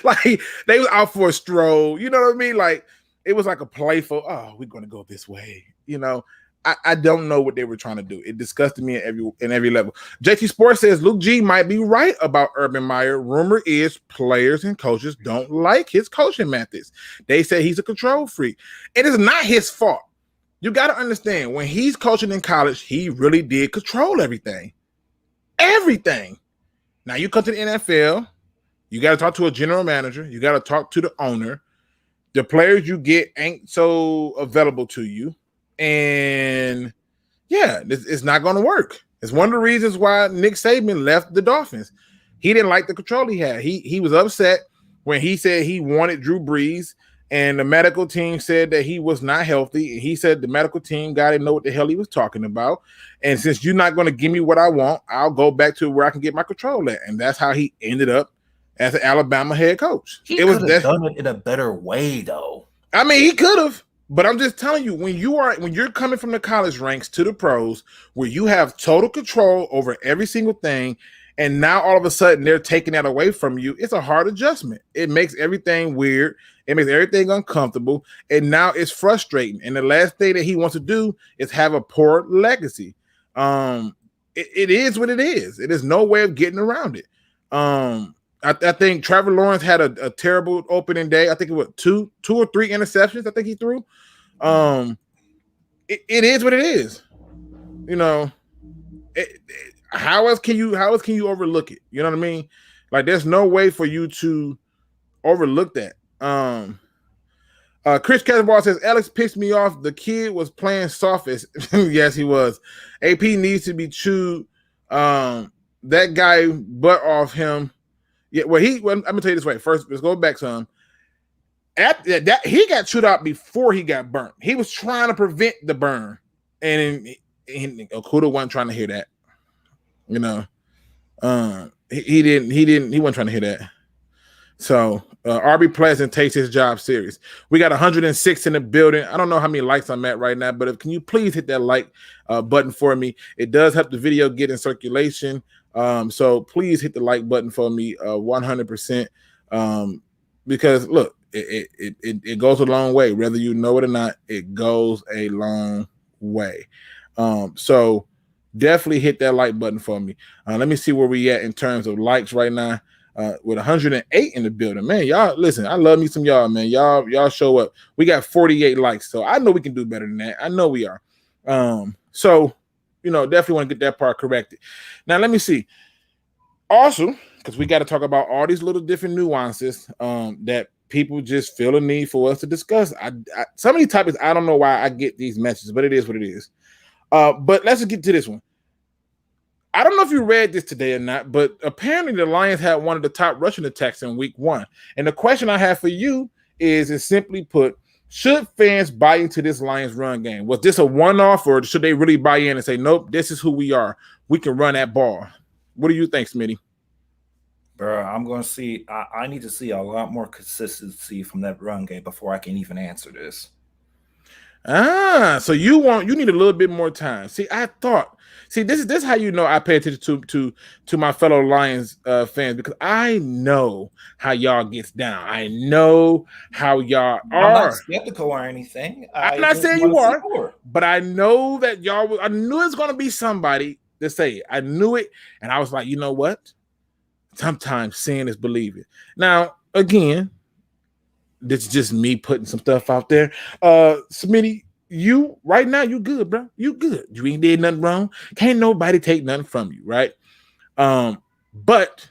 like they was out for a stroll, you know what I mean? Like it was like a playful, we're going to go this way, I don't know what they were trying to do. It disgusted me in every level. JT Sports says Luke G might be right about Urban Meyer. Rumor is players and coaches don't like his coaching methods. They say he's a control freak. It is not his fault. You got to understand, when he's coaching in college, he really did control everything. Everything. Now you come to the NFL, you got to talk to a general manager. You got to talk to the owner. The players you get ain't so available to you. And yeah, it's not going to work. It's one of the reasons why Nick Saban left the Dolphins. He didn't like the control he had. He was upset when he said he wanted Drew Brees, and the medical team said that he was not healthy. He said the medical team got to know what the hell he was talking about. And since you're not going to give me what I want, I'll go back to where I can get my control at. And that's how he ended up as an Alabama head coach. He could have done it in a better way, though. I mean, he could have. But I'm just telling you, when you're coming from the college ranks to the pros, where you have total control over every single thing, and now all of a sudden they're taking that away from you, it's a hard adjustment. It makes everything weird. It makes everything uncomfortable. And now it's frustrating. And the last thing that he wants to do is have a poor legacy. It is what it is. It is no way of getting around it. I think Trevor Lawrence had a terrible opening day. I think it was two or three interceptions. I think he threw. It is what it is. How else can you overlook it? You know what I mean? Like there's no way for you to overlook that. Chris Casaball says Alex pissed me off. The kid was playing sophist. Yes, he was. AP needs to be chewed. That guy butt off him. Yeah, I'm gonna tell you this way. First, let's go back some. At that, he got chewed out before he got burnt. He was trying to prevent the burn, and Okuda wasn't trying to hear that. You know, he wasn't trying to hear that. So Aubry Pleasant takes his job serious. We got 106 in the building. I don't know how many likes I'm at right now, but can you please hit that like button for me? It does help the video get in circulation. So please hit the like button for me 100%. Because look, it goes a long way. Whether you know it or not, it goes a long way. So definitely hit that like button for me. Let me see where we at in terms of likes right now. With 108 in the building, man. Y'all listen, I love me some y'all, man. Y'all show up. We got 48 likes, so I know we can do better than that. I know we are. So definitely want to get that part corrected. Now let me see. Also, because we got to talk about all these little different nuances that people just feel a need for us to discuss. Some of these topics, I don't know why I get these messages, but it is what it is. But let's get to this one. I don't know if you read this today or not, but apparently the Lions had one of the top rushing attacks in week 1. And the question I have for you is simply put, should fans buy into this Lions run game? Was this a one-off, or should they really buy in and say, nope, this is who we are. We can run that ball. What do you think, Smitty? Bro, I'm going to see. I need to see a lot more consistency from that run game before I can even answer this. So you need a little bit more time. See, this is how you know I pay attention to my fellow Lions fans, because I know how y'all gets down. I know how y'all are. I'm not skeptical or anything. I'm not saying you are, but I know that y'all. I knew it's going to be somebody to say it. I knew it, and I was like, you know what? Sometimes seeing is believing. Now, again, this is just me putting some stuff out there. Smitty, you right now, you good, bro. You good. You ain't did nothing wrong. Can't nobody take nothing from you, right? But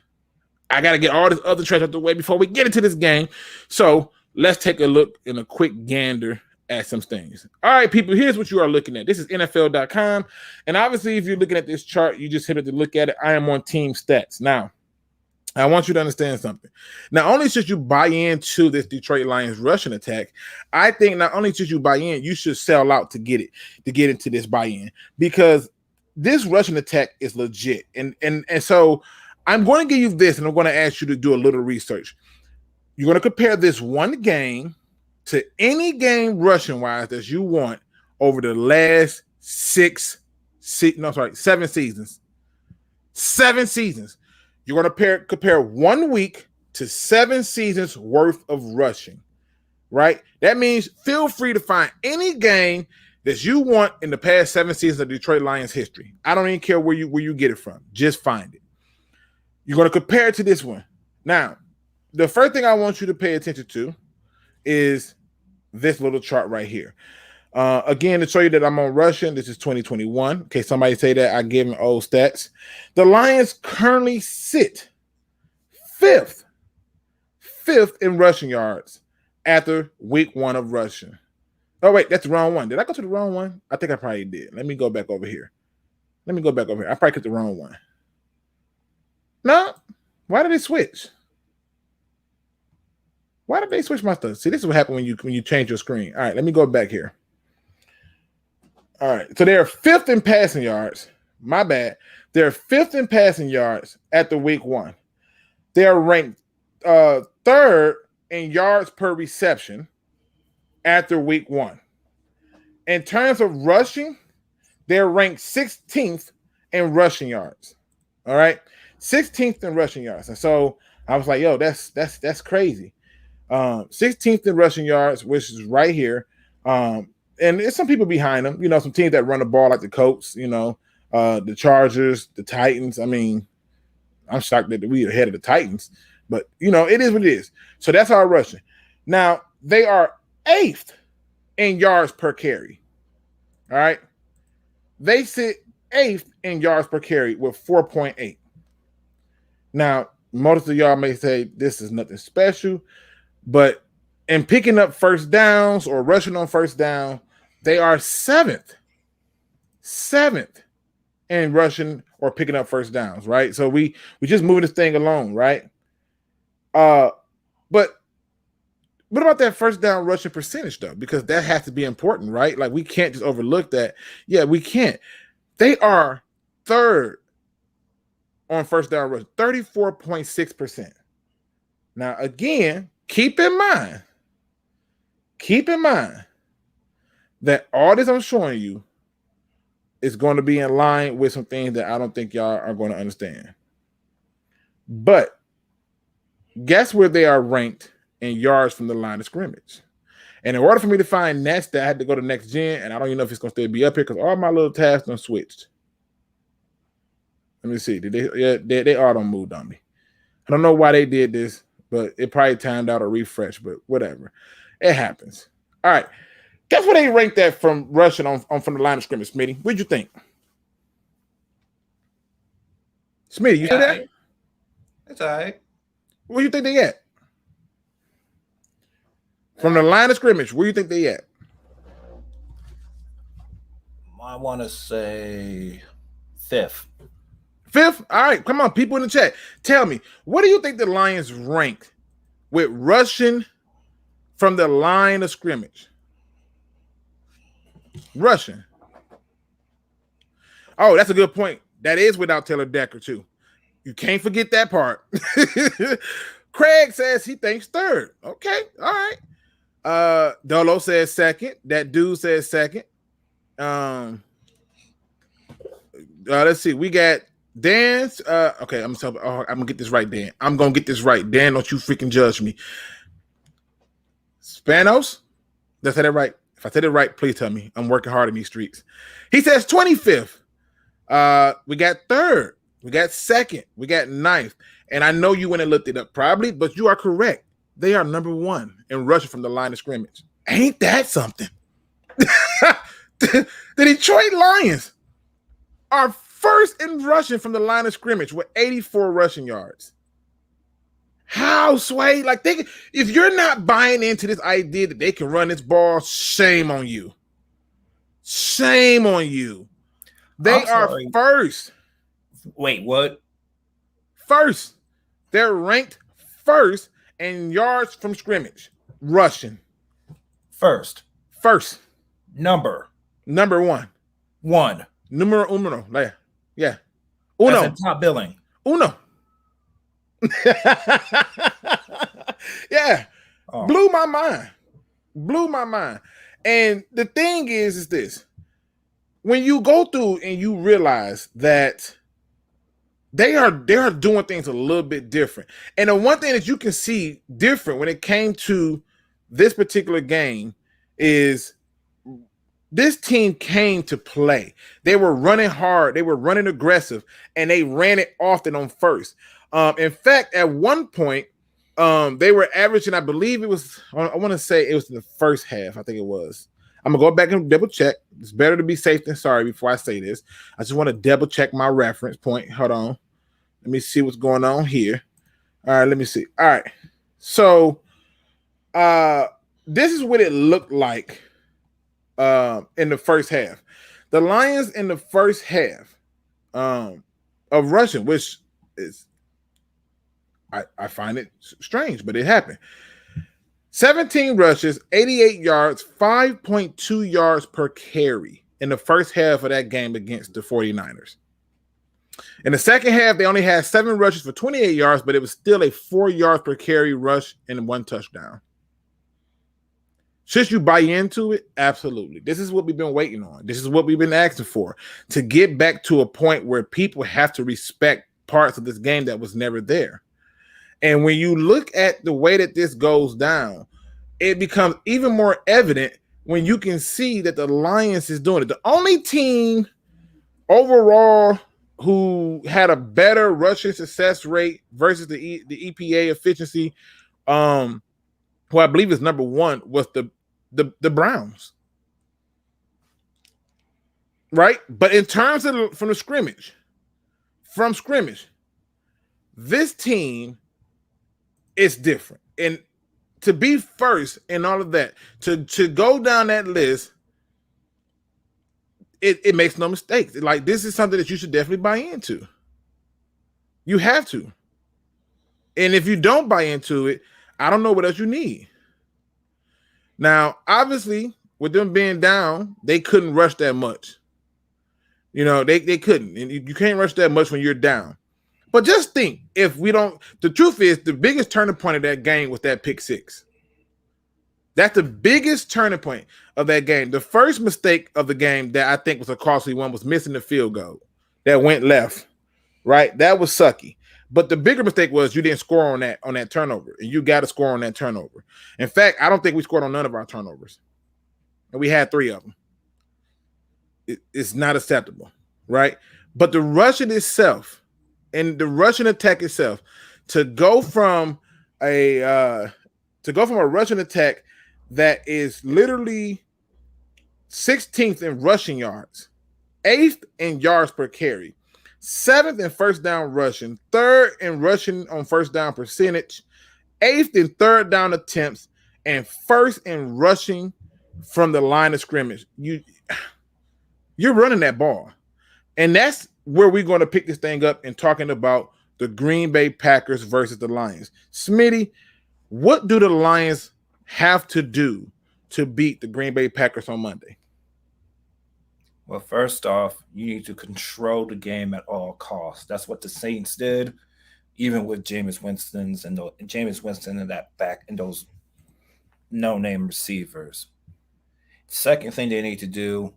I got to get all this other trash out the way before we get into this game. So let's take a look in a quick gander at some things. All right, people, here's what you are looking at. This is NFL.com. And obviously, if you're looking at this chart, you just hit it to look at it. I am on team stats. Now, I want you to understand something. Not only should you buy into this Detroit Lions rushing attack, I think not only should you buy in, you should sell out to get into this buy-in, because this rushing attack is legit. And so I'm going to give you this, and I'm going to ask you to do a little research. You're going to compare this one game to any game rushing-wise that you want over the last 7 seasons. 7 seasons. You're going to compare 1 week to 7 seasons worth of rushing, right? That means feel free to find any game that you want in the past 7 seasons of Detroit Lions history. I don't even care where you get it from. Just find it. You're going to compare it to this one. Now, the first thing I want you to pay attention to is this little chart right here. Again, to show you that I'm on rushing, this is 2021. In case somebody say that I give them old stats. The Lions currently sit fifth in rushing yards after week 1 of rushing. Oh, wait, that's the wrong one. Did I go to the wrong one? I think I probably did. Let me go back over here. I probably clicked the wrong one. No. Why did it switch? Why did they switch my stuff? See, this is what happened when you change your screen. All right, let me go back here. All right, so they're 5th in passing yards. My bad. They're 5th in passing yards after week 1. They're ranked 3rd in yards per reception after week 1. In terms of rushing, they're ranked 16th in rushing yards. All right, 16th in rushing yards. And so I was like, yo, that's crazy. 16th in rushing yards, which is right here. And there's some people behind them, some teams that run the ball like the Colts, the Chargers, the Titans. I mean, I'm shocked that we are ahead of the Titans, but it is what it is. So that's our rushing. Now they are 8th in yards per carry. All right. They sit 8th in yards per carry with 4.8. Now, most of y'all may say this is nothing special, but in picking up first downs or rushing on first down, they are 7th in rushing or picking up first downs, right? So we just moving this thing along, right? But What about that first down rushing percentage, though? Because that has to be important, right? Like, we can't just overlook that. Yeah, we can't. They are third on first down rush, 34.6%. Now, again, keep in mind that all this I'm showing you is going to be in line with some things that I don't think y'all are going to understand. But guess where they are ranked in yards from the line of scrimmage? And in order for me to find that stat, I had to go to next gen, and I don't even know if it's going to still be up here because all my little tabs done switched. Let me see. They all done moved on me. I don't know why they did this, but it probably timed out a refresh, but whatever. It happens. All right. Guess where they ranked that from rushing on from the line of scrimmage, Smitty? What'd you think? Smitty, you see that? It's all right. Where do you think they at? From the line of scrimmage, where do you think they at? I want to say 5th. 5th? All right, come on, people in the chat. Tell me, what do you think the Lions ranked with rushing from the line of scrimmage? Rushing. Oh, that's a good point. That is without Taylor Decker, too. You can't forget that part. Craig says he thinks 3rd. Okay, all right. Dolo says 2nd. That dude says 2nd. Let's see. We got Dan's. Okay, I'm gonna get this right, Dan. I'm gonna get this right. Dan, don't you freaking judge me. Spanos? Did I say that right? If I said it right, please tell me. I'm working hard in these streets. He says 25th. We got 3rd. We got 2nd. We got 9th. And I know you went and looked it up probably, but you are correct. They are number 1 in rushing from the line of scrimmage. Ain't that something? The Detroit Lions are first in rushing from the line of scrimmage with 84 rushing yards. How, Sway? Like, if you're not buying into this idea that they can run this ball, shame on you. Shame on you. They are first. Wait, what? First. They're ranked first in yards from scrimmage. Rushing. First. Number 1. Numero uno. Yeah. Uno. That's a top billing. Uno. Yeah. Oh. Blew my mind. And the thing is this. When you go through and you realize that they are doing things a little bit different. And the one thing that you can see different when it came to this particular game is this team came to play. They were running hard. They were running aggressive, and they ran it often on first. In fact, at one point, they were averaging, I believe it was, I want to say it was in the first half. I think it was. I'm going to go back and double check. It's better to be safe than sorry before I say this. I just want to double check my reference point. Hold on. Let me see what's going on here. All right, let me see. All right. So this is what it looked like in the first half. The Lions in the first half of rushing, which is, I find it strange, but it happened. 17 rushes, 88 yards, 5.2 yards per carry in the first half of that game against the 49ers. In the second half, they only had 7 rushes for 28 yards, but it was still a 4 yards per carry rush and 1 touchdown. Should you buy into it? Absolutely. This is what we've been waiting on. This is what we've been asking for, to get back to a point where people have to respect parts of this game that was never there. And when you look at the way that this goes down, it becomes even more evident when you can see that the Lions is doing it. The only team overall who had a better rushing success rate versus the EPA efficiency, who I believe is number 1, was the Browns. Right? But in terms of from scrimmage, this team is different. And to be first and all of that, to go down that list, it makes no mistakes. Like, this is something that you should definitely buy into. You have to. And if you don't buy into it, I don't know what else you need. Now, obviously, with them being down, they couldn't rush that much. You know, they couldn't. And you can't rush that much when you're down. But just think, if we don't, the truth is the biggest turning point of that game was that pick six. That's the biggest turning point of that game. The first mistake of the game that I think was a costly one was missing the field goal that went left, right? That was sucky. But the bigger mistake was you didn't score on that turnover, and you got to score on that turnover. In fact, I don't think we scored on none of our turnovers, and we had 3 of them. It's not acceptable, right? But the rushing itself and the rushing attack itself, to go from a rushing attack that is literally 16th in rushing yards, 8th in yards per carry, 7th in first down rushing, 3rd in rushing on first down percentage, 8th in third down attempts, and 1st in rushing from the line of scrimmage. You're running that ball. And that's where we're going to pick this thing up and talking about the Green Bay Packers versus the Lions. Smitty, what do the Lions have to do to beat the Green Bay Packers on Monday? Well, first off, you need to control the game at all costs. That's what the Saints did, even with Jameis Winston and that back and those no-name receivers. Second thing they need to do,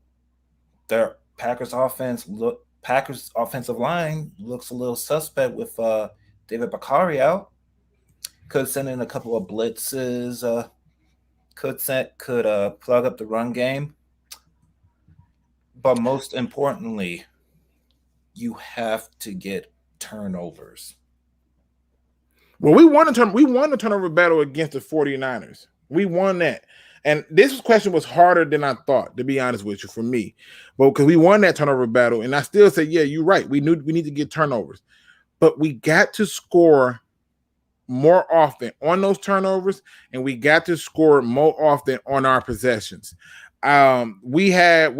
their Packers offensive line looks a little suspect with David Bakari out. Could send in a couple of blitzes. Could plug up the run game. But most importantly, you have to get turnovers. Well, we won the turnover battle against the 49ers. We won that. And this question was harder than I thought, to be honest with you, for me. But because we won that turnover battle, and I still say, yeah, you're right. We need to get turnovers. But we got to score more often on those turnovers, and we got to score more often on our possessions. We had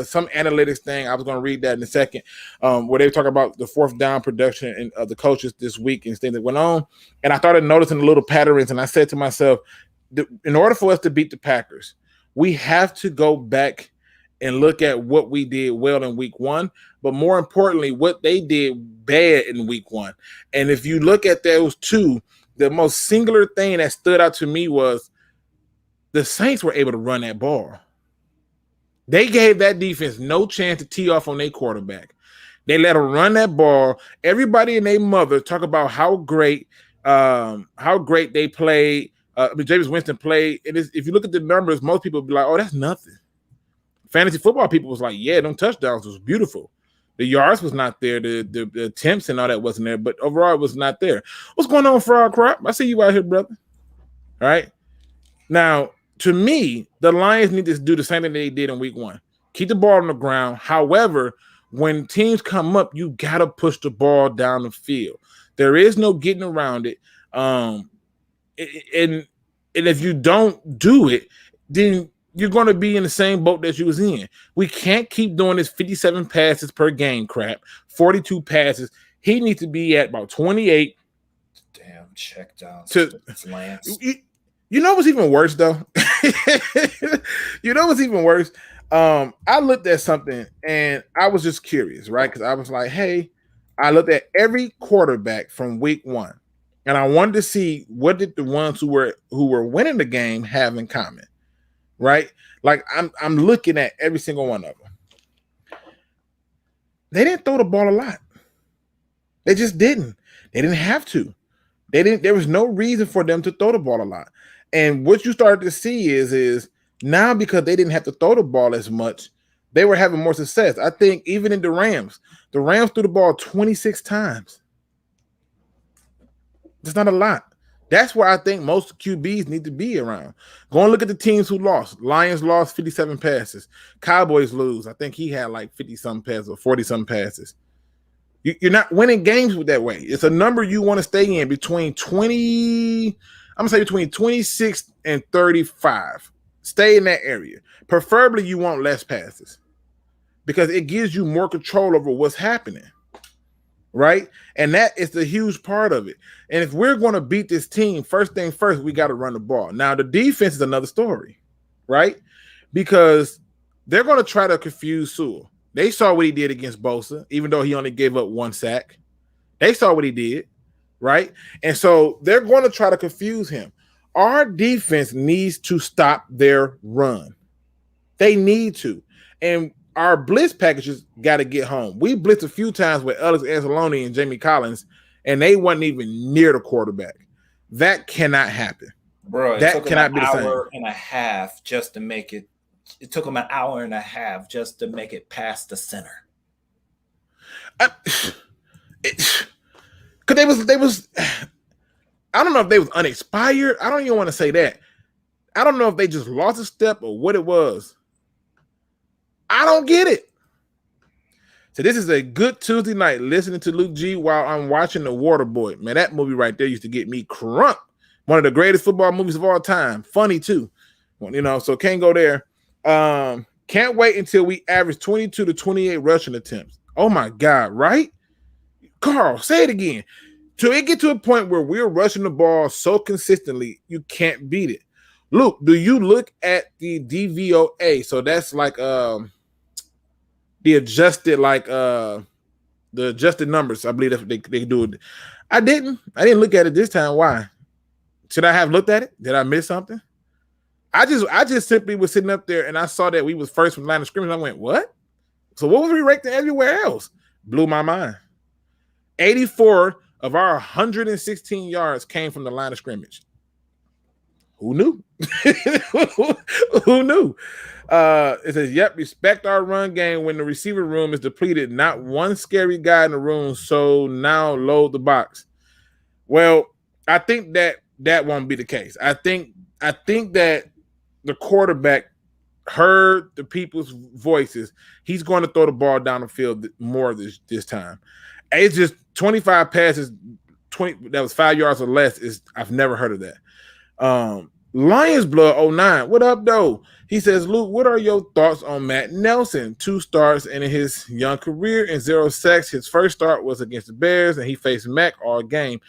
some analytics thing. I was going to read that in a second, where they were talking about the 4th down production of the coaches this week and things that went on. And I started noticing the little patterns, and I said to myself, in order for us to beat the Packers, we have to go back and look at what we did well in week 1, but more importantly, what they did bad in week 1. And if you look at those two, the most singular thing that stood out to me was the Saints were able to run that ball. They gave that defense no chance to tee off on their quarterback. They let them run that ball. Everybody and their mother talk about how great they played. Jameis Winston played. If you look at the numbers, most people be like, oh, that's nothing. Fantasy football people was like, yeah, them touchdowns was beautiful. The yards was not there. The attempts and all that wasn't there. But overall, it was not there. What's going on, Frog Crop? I see you out here, brother. All right. Now, to me, the Lions need to do the same thing they did in week 1. Keep the ball on the ground. However, when teams come up, you got to push the ball down the field. There is no getting around it. And if you don't do it, then you're going to be in the same boat that you was in. We can't keep doing this 57 passes per game crap, 42 passes. He needs to be at about 28. Damn, check down. Lance. You know what's even worse, though? You know what's even worse? I looked at something, and I was just curious, right? Because I was like, hey, I looked at every quarterback from week 1. And I wanted to see what did the ones who were winning the game have in common, right? Like I'm looking at every single one of them. They didn't throw the ball a lot. They just didn't. They didn't have to. There was no reason for them to throw the ball a lot. And what you started to see is now, because they didn't have to throw the ball as much, they were having more success. I think even in the Rams threw the ball 26 times. It's not a lot. That's where I think most QBs need to be around. Go and look at the teams who lost. Lions lost 57 passes. Cowboys lose. I think he had like 50-something passes or 40-something passes. You're not winning games with that way. It's a number you want to stay in between 20. I'm going to say between 26 and 35. Stay in that area. Preferably, you want less passes because it gives you more control over what's happening. right? And that is the huge part of it. And if we're going to beat this team, first thing first, we got to run the ball. Now, the defense is another story, right? Because they're going to try to confuse Sewell. They saw what he did against Bosa, even though he only gave up 1 sack. They saw what he did, right? And so they're going to try to confuse him. Our defense needs to stop their run. They need to. And our blitz packages got to get home. We blitzed a few times with Ellis Anzalone and Jamie Collins, and they wasn't even near the quarterback. That cannot happen. Bro, that cannot be the same. It took an hour and a half just to make it. It took them an hour and a half just to make it past the center. Because they was. I don't know if they was unexpired. I don't even want to say that. I don't know if they just lost a step or what it was. I don't get it. So this is a good Tuesday night listening to Luke G while I'm watching The Waterboy. Man, that movie right there used to get me crunk. One of the greatest football movies of all time. Funny too. So can't go there. Can't wait until we average 22 to 28 rushing attempts. Oh my God, right? Carl, say it again. Till it get to a point where we're rushing the ball so consistently, you can't beat it. Luke, do you look at the DVOA? So that's like the adjusted numbers. I believe that they do it. I didn't look at it this time. Why? Should I have looked at it? Did I miss something? I just simply was sitting up there and I saw that we was first from the line of scrimmage. I went, what? So what was we ranking everywhere else? Blew my mind. 84 of our 116 yards came from the line of scrimmage. Who knew? Who knew? It says, yep, respect our run game when the receiver room is depleted. Not one scary guy in the room, so now load the box. Well, I think that won't be the case. I think that the quarterback heard the people's voices. He's going to throw the ball down the field more this time. It's just 25 passes, 20 that was 5 yards or less. I've never heard of that. Lions Blood 09. What up, though? He says, Luke, what are your thoughts on Matt Nelson? 2 starts in his young career and 0 sacks. His first start was against the Bears, and he faced Mac all game.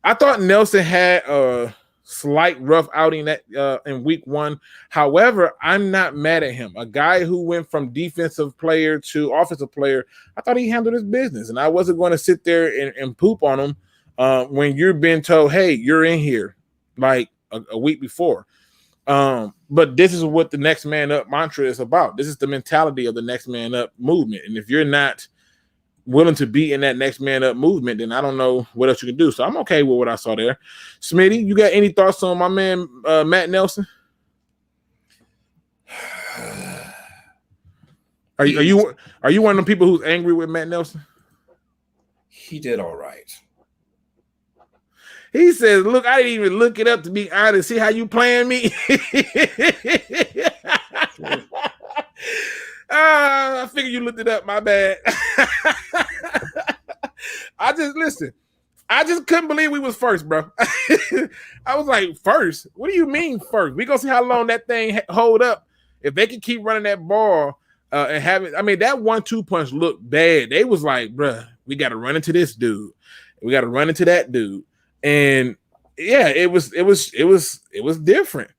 I thought Nelson had a slight rough outing in week 1. However, I'm not mad at him. A guy who went from defensive player to offensive player, I thought he handled his business, and I wasn't going to sit there and poop on him when you're being told, hey, you're in here like a week before. But this is what the next man up mantra is about. This is the mentality of the next man up movement. And if you're not willing to be in that next man up movement, then I don't know what else you can do. So I'm okay with what I saw there. Smitty, you got any thoughts on my man Matt Nelson? Are you one of the people who's angry with Matt Nelson? He did all right. He says, look, I didn't even look it up to be honest. See how you playing me? I figured you looked it up. My bad. I just couldn't believe we was first, bro. I was like, first? What do you mean first? We gonna see how long that thing hold up. If they can keep running that ball and have it, I mean, that 1-2 punch looked bad. They was like, bruh, we got to run into this dude. We got to run into that dude. And yeah, it was different.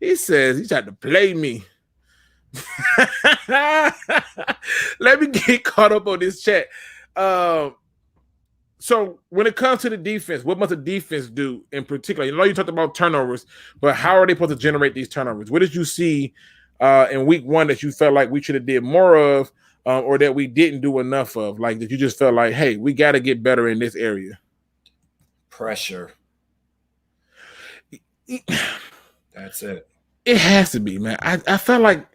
He says he tried to play me. Let me get caught up on this chat. So when it comes to the defense, what must the defense do in particular? You know, you talked about turnovers, but how are they supposed to generate these turnovers? What did you see in week 1 that you felt like we should have did more of, or that we didn't do enough of? Like that you just felt like, hey, we got to get better in this area. Pressure. That's it. It has to be, man. I feel like,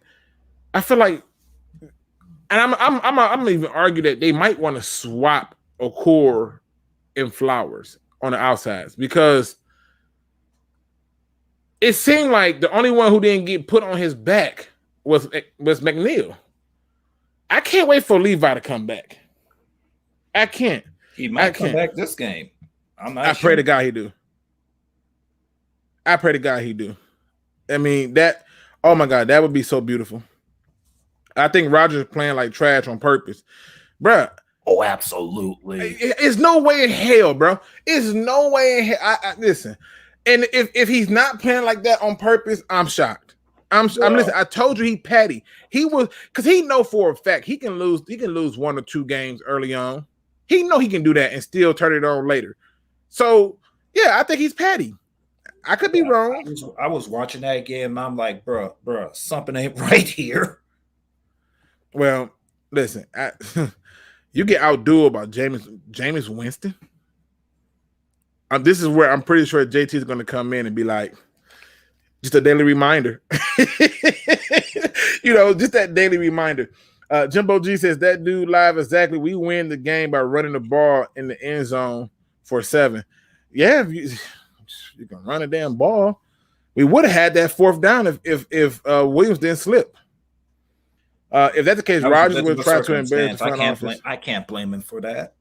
and I'm gonna even argue that they might want to swap Okuda and Flowers on the outsides, because it seemed like the only one who didn't get put on his back was McNeil. I can't wait for Levi to come back. I can't. He might come back this game. I pray to God he do. I pray to God he do. I mean, that, oh my God, that would be so beautiful. I think Rodgers playing like trash on purpose, bruh. Oh, absolutely. It's no way in hell, bro. It's no way in hell. Listen, and if he's not playing like that on purpose, I'm shocked. I'm listen. I told you he petty. He was because he know for a fact he can lose. He can lose 1 or 2 games early on. He know he can do that and still turn it on later. So yeah, I think he's petty. I could be wrong. I was watching that game and I'm like, bro, something ain't right here. Well, listen, you get outdueled by Jameis Winston. This is where I'm pretty sure JT is going to come in and be like, just a daily reminder. Just that daily reminder. Jimbo G says, that dude live exactly. We win the game by running the ball in the end zone for 7. Yeah, if you can run a damn ball. We would have had that 4th down if Williams didn't slip. If that's the case, Rodgers would try to embarrass the front office. I can't blame him for that.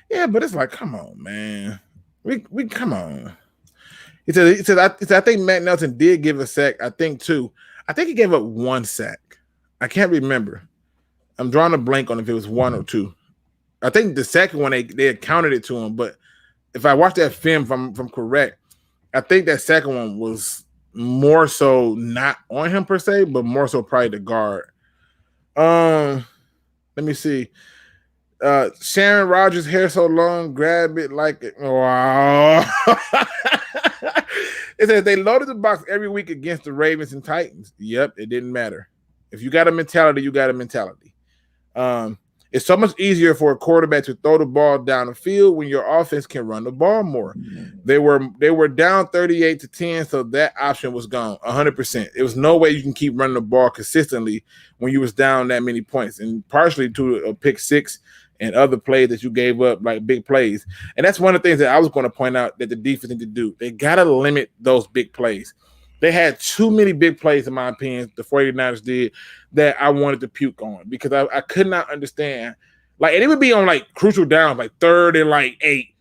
Yeah, but it's like, come on, man. We come on. He said, I think Matt Nelson did give a sack. I think 2. I think he gave up 1 sack. I can't remember. I'm drawing a blank on if it was 1 or 2. I think the second one they had counted it to him, but if I watch that film, if I'm correct, I think that second one was more so not on him per se, but more so probably the guard. Let me see. Sharon Rodgers' hair so long, grab it like it. Wow. It says they loaded the box every week against the Ravens and Titans. Yep, it didn't matter. If you got a mentality, you got a mentality. It's so much easier for a quarterback to throw the ball down the field when your offense can run the ball more. They were down 38-10, so that option was gone 100%. It was no way you can keep running the ball consistently when you was down that many points, and partially to a pick 6 and other plays that you gave up, like big plays. And that's one of the things that I was going to point out that the defense need to do. They got to limit those big plays. They had too many big plays, in my opinion, the 49ers did, that I wanted to puke on because I could not understand. Like, and it would be on, like, crucial downs, like 3rd and, 8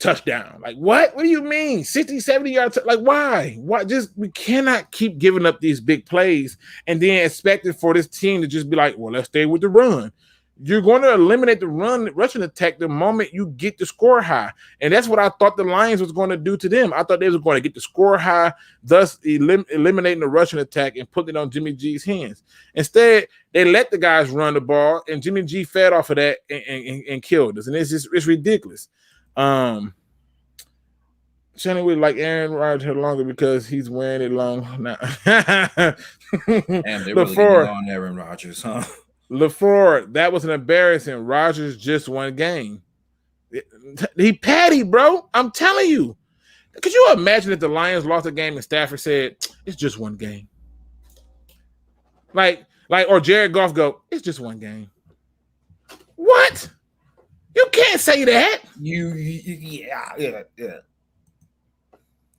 touchdown. Like, what? What do you mean? 60, 70 yards? Like, why? Why? We cannot keep giving up these big plays and then expecting for this team to just be like, well, let's stay with the run. You're going to eliminate the rushing attack the moment you get the score high. And that's what I thought the Lions was going to do to them. I thought they was going to get the score high, thus eliminating the rushing attack and putting it on Jimmy G's hands. Instead, they let the guys run the ball, and Jimmy G fed off of that and killed us. And it's ridiculous. Shannon would like Aaron Rodgers longer because he's wearing it long now. And they're really getting on Aaron Rodgers, huh? LaFleur, that was an embarrassing. Rodgers just won game. He patty, bro. I'm telling you. Could you imagine if the Lions lost a game and Stafford said, it's just one game? Or Jared Goff go, it's just one game. What? You can't say that. Yeah.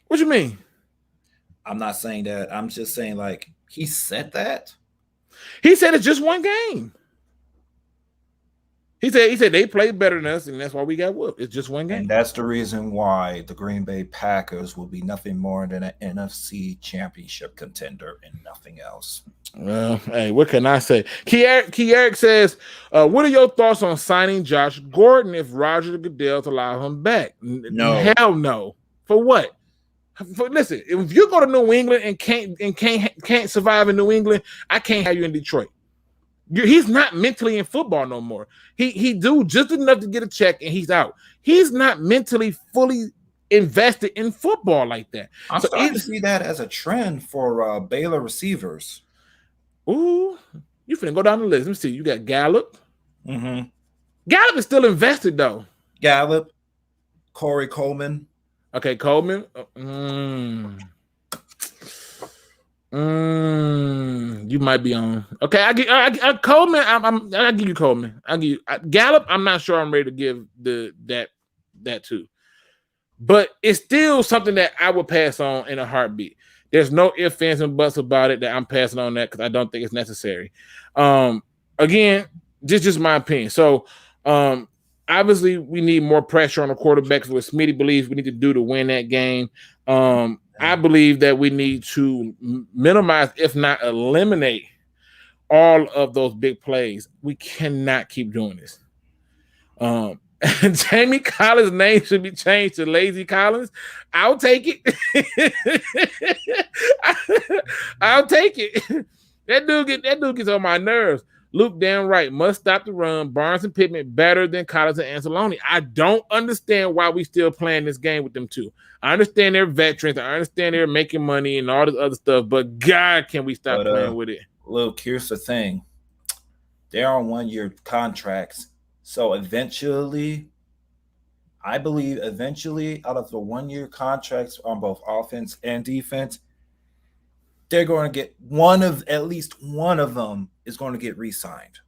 What you mean? I'm not saying that. I'm just saying, like, he said that. He said it's just one game. He said they played better than us, and that's why we got whooped. It's just one game. And that's the reason why the Green Bay Packers will be nothing more than an NFC championship contender and nothing else. Well, hey, what can I say? Key Eric says, what are your thoughts on signing Josh Gordon if Roger Goodell to allow him back? No. Hell no. For what? Listen, if you go to New England and can't survive in New England, I can't have you in Detroit. He's not mentally in football no more. He do just enough to get a check and he's out. He's not mentally fully invested in football like that. I'm starting to see that as a trend for Baylor receivers. Ooh, you finna go down the list. Let me see. You got Gallup. Mm-hmm. Gallup is still invested though. Gallup, Corey Coleman. Okay, Coleman. You might be on. Okay, I Coleman. I'll give you Coleman. I'll give you Gallup. I'm not sure I'm ready to give that to, but it's still something that I would pass on in a heartbeat. There's no ifs, ands, and buts about it that I'm passing on that because I don't think it's necessary. Again, just my opinion. So, obviously, we need more pressure on the quarterback. What Smitty believes we need to do to win that game. I believe that we need to minimize, if not eliminate, all of those big plays. We cannot keep doing this. And Jamie Collins' name should be changed to Lazy Collins. I'll take it. I'll take it. That dude gets on my nerves. Luke, damn right, must stop the run. Barnes and Pittman better than Collins and Anzalone. I don't understand why we still playing this game with them two. I understand they're veterans. I understand they're making money and all this other stuff, but God, can we stop playing with it? Luke, here's the thing. They're on 1-year contracts. So eventually, I believe out of the 1-year contracts on both offense and defense, they're going to get at least one of them is going to get re-signed.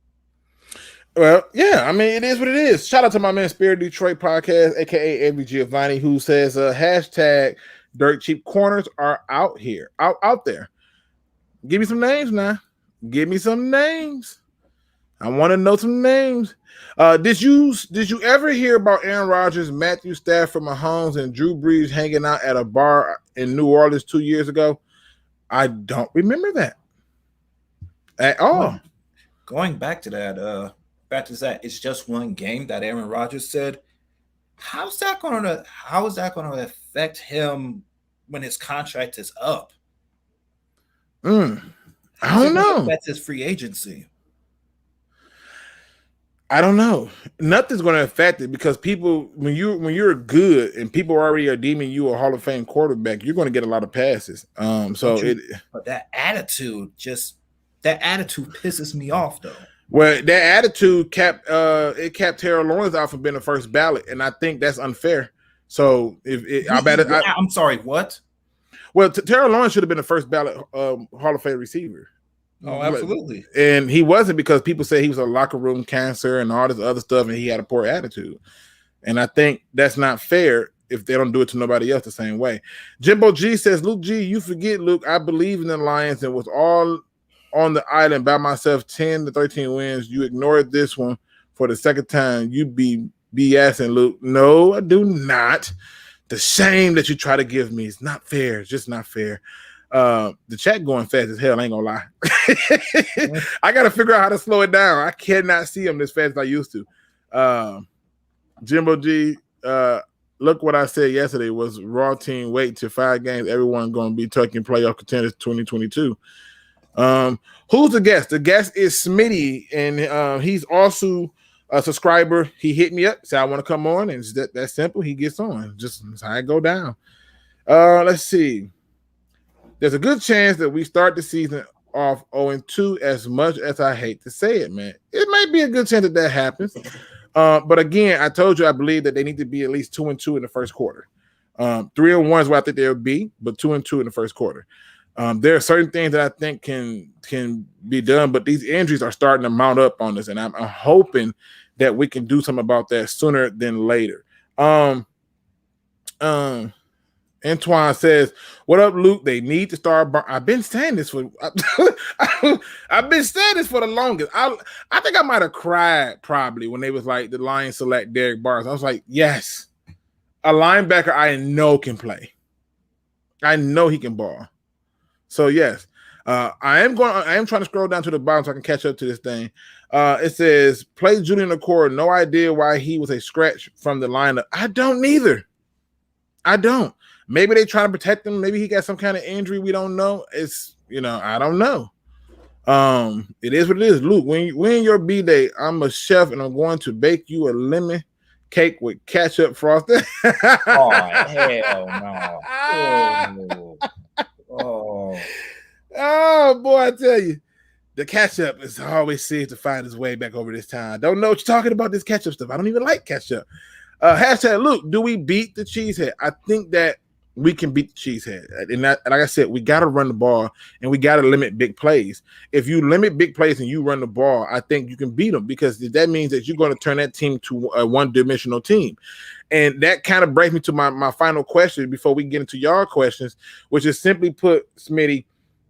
Well, yeah, I mean, it is what it is. Shout out to my man Spirit Detroit Podcast, aka Avery Giovanni, who says hashtag dirt cheap corners are out there. Give me some names now. Give me some names. I want to know some names. Did you ever hear about Aaron Rodgers, Matthew Stafford, Mahomes, and Drew Brees hanging out at a bar in New Orleans 2 years ago? I don't remember that at all. Going back to that, it's just one game that Aaron Rodgers said. How is that going to affect him when his contract is up? I don't know. That's his free agency. I don't know. Nothing's going to affect it because people, when you're good and people already are deeming you a Hall of Fame quarterback, you're going to get a lot of passes. But that attitude pisses me off though. Well, that attitude kept Terrell Lawrence out from being the first ballot, and I think that's unfair. So I'm sorry, what? Well, Terrell Lawrence should have been the first ballot Hall of Fame receiver. Oh, absolutely. And he wasn't because people said he was a locker room cancer and all this other stuff, and he had a poor attitude. And I think that's not fair if they don't do it to nobody else the same way. Jimbo G says, Luke G, you forget, Luke, I believe in the Lions and was all on the island by myself, 10 to 13 wins. You ignored this one for the second time. You be BSing, Luke. No, I do not. The shame that you try to give me is not fair. It's just not fair. The chat going fast as hell, I ain't gonna lie. I gotta figure out how to slow it down. I cannot see them as fast as I used to. Jimbo G, look what I said yesterday was raw team wait to 5 games. Everyone gonna be tucking playoff contenders 2022. Who's the guest? The guest is Smitty, and he's also a subscriber. He hit me up, said I want to come on, and it's that simple. He gets on. Just that's how I go down. Let's see. There's a good chance that we start the season off 0-2, as much as I hate to say it, man. It might be a good chance that happens. But again, I told you I believe that they need to be at least 2-2 in the first quarter. 3-1 is what I think they'll be, but 2-2 in the first quarter. There are certain things that I think can be done, but these injuries are starting to mount up on us, and I'm hoping that we can do something about that sooner than later. Antoine says, "What up, Luke? They need to start." I've been saying this for I've been saying this for the longest. I think I might have cried probably when they was like the Lions select Derek Barnes. I was like, yes, a linebacker I know can play. I know he can ball. So yes, I am trying to scroll down to the bottom so I can catch up to this thing. It says play Julian Okwara. No idea why he was a scratch from the lineup. I don't neither. I don't. Maybe they try to protect him. Maybe he got some kind of injury. We don't know. It's I don't know. It is what it is. Luke, when your B-day, I'm a chef and I'm going to bake you a lemon cake with ketchup frosting. Oh hell no! Oh boy, I tell you, the ketchup is always seems to find its way back over this time. Don't know what you're talking about, this ketchup stuff. I don't even like ketchup. Hashtag Luke, do we beat the Cheesehead? I think that we can beat the Cheesehead. And like I said, we got to run the ball and we got to limit big plays. If you limit big plays and you run the ball, I think you can beat them because that means that you're going to turn that team to a one-dimensional team. And that kind of brings me to my final question before we get into y'all questions, which is simply put, Smitty,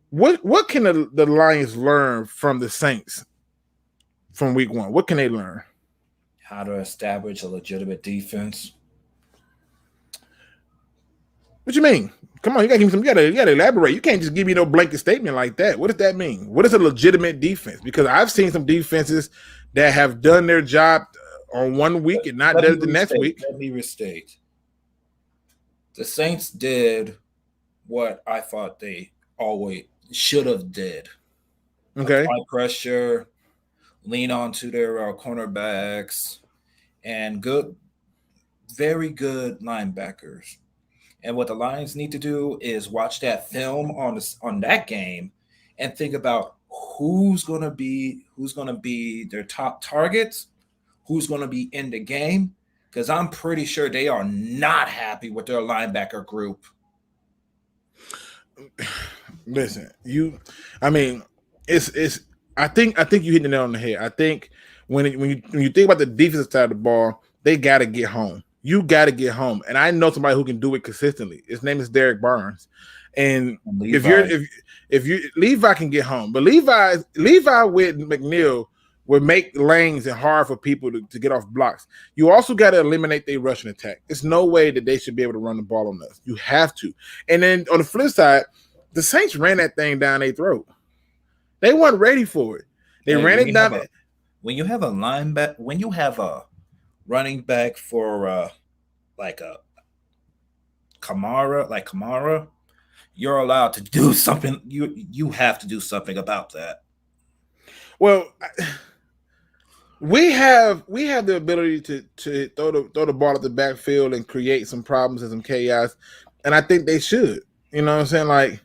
what can the Lions learn from the Saints from week 1? What can they learn? How to establish a legitimate defense. What you mean? Come on, you gotta elaborate. You can't just give me no blanket statement like that. What does that mean? What is a legitimate defense? Because I've seen some defenses that have done their job on 1 week and not done it the next week. Let me restate. The Saints did what I thought they always should have did. Okay. Apply pressure, lean onto their cornerbacks, and very good linebackers. And what the Lions need to do is watch that film on that game and think about who's gonna be their top targets, who's gonna be in the game, because I'm pretty sure they are not happy with their linebacker group. Listen, it's I think you hit the nail on the head. I think when you think about the defensive side of the ball, they gotta get home. You gotta get home. And I know somebody who can do it consistently. His name is Derek Barnes. And if Levi can get home, but Levi with McNeil would make lanes and hard for people to get off blocks. You also got to eliminate their rushing attack. There's no way that they should be able to run the ball on us. You have to. And then on the flip side, the Saints ran that thing down their throat. They weren't ready for it. They ran it down. When you have a linebacker, when you have a running back for like a Kamara, you're allowed to do something. You have to do something about that. Well, we have the ability to throw the ball at the backfield and create some problems and some chaos, and I think they should. You know what I'm saying?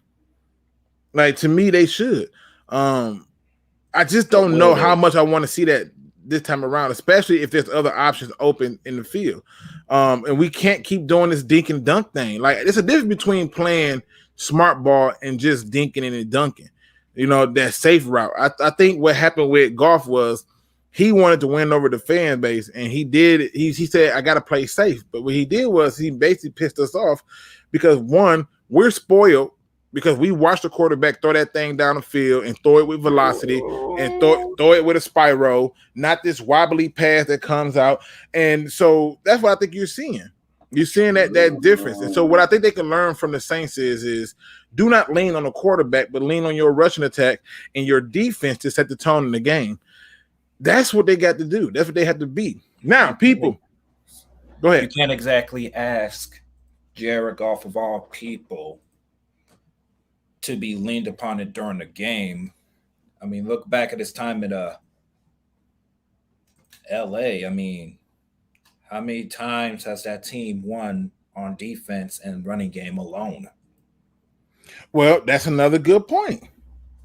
Like to me, they should. I just don't know how much I want to see that this time around, especially if there's other options open in the field. And we can't keep doing this dink and dunk thing. Like, there's a difference between playing smart ball and just dinking and dunking. You know, that safe route. I think what happened with Goff was he wanted to win over the fan base, and he did. He said, I got to play safe. But what he did was he basically pissed us off because, one, we're spoiled because we watched the quarterback throw that thing down the field and throw it with velocity and throw it with a spiral, not this wobbly pass that comes out. And so that's what I think you're seeing. You're seeing that difference. And so what I think they can learn from the Saints is do not lean on the quarterback, but lean on your rushing attack and your defense to set the tone in the game. That's what they got to do. That's what they have to be. Now, people, go ahead. You can't exactly ask Jared Goff, of all people, to be leaned upon it during the game. I mean, look back at his time at LA. I mean, how many times has that team won on defense and running game alone? Well, that's another good point.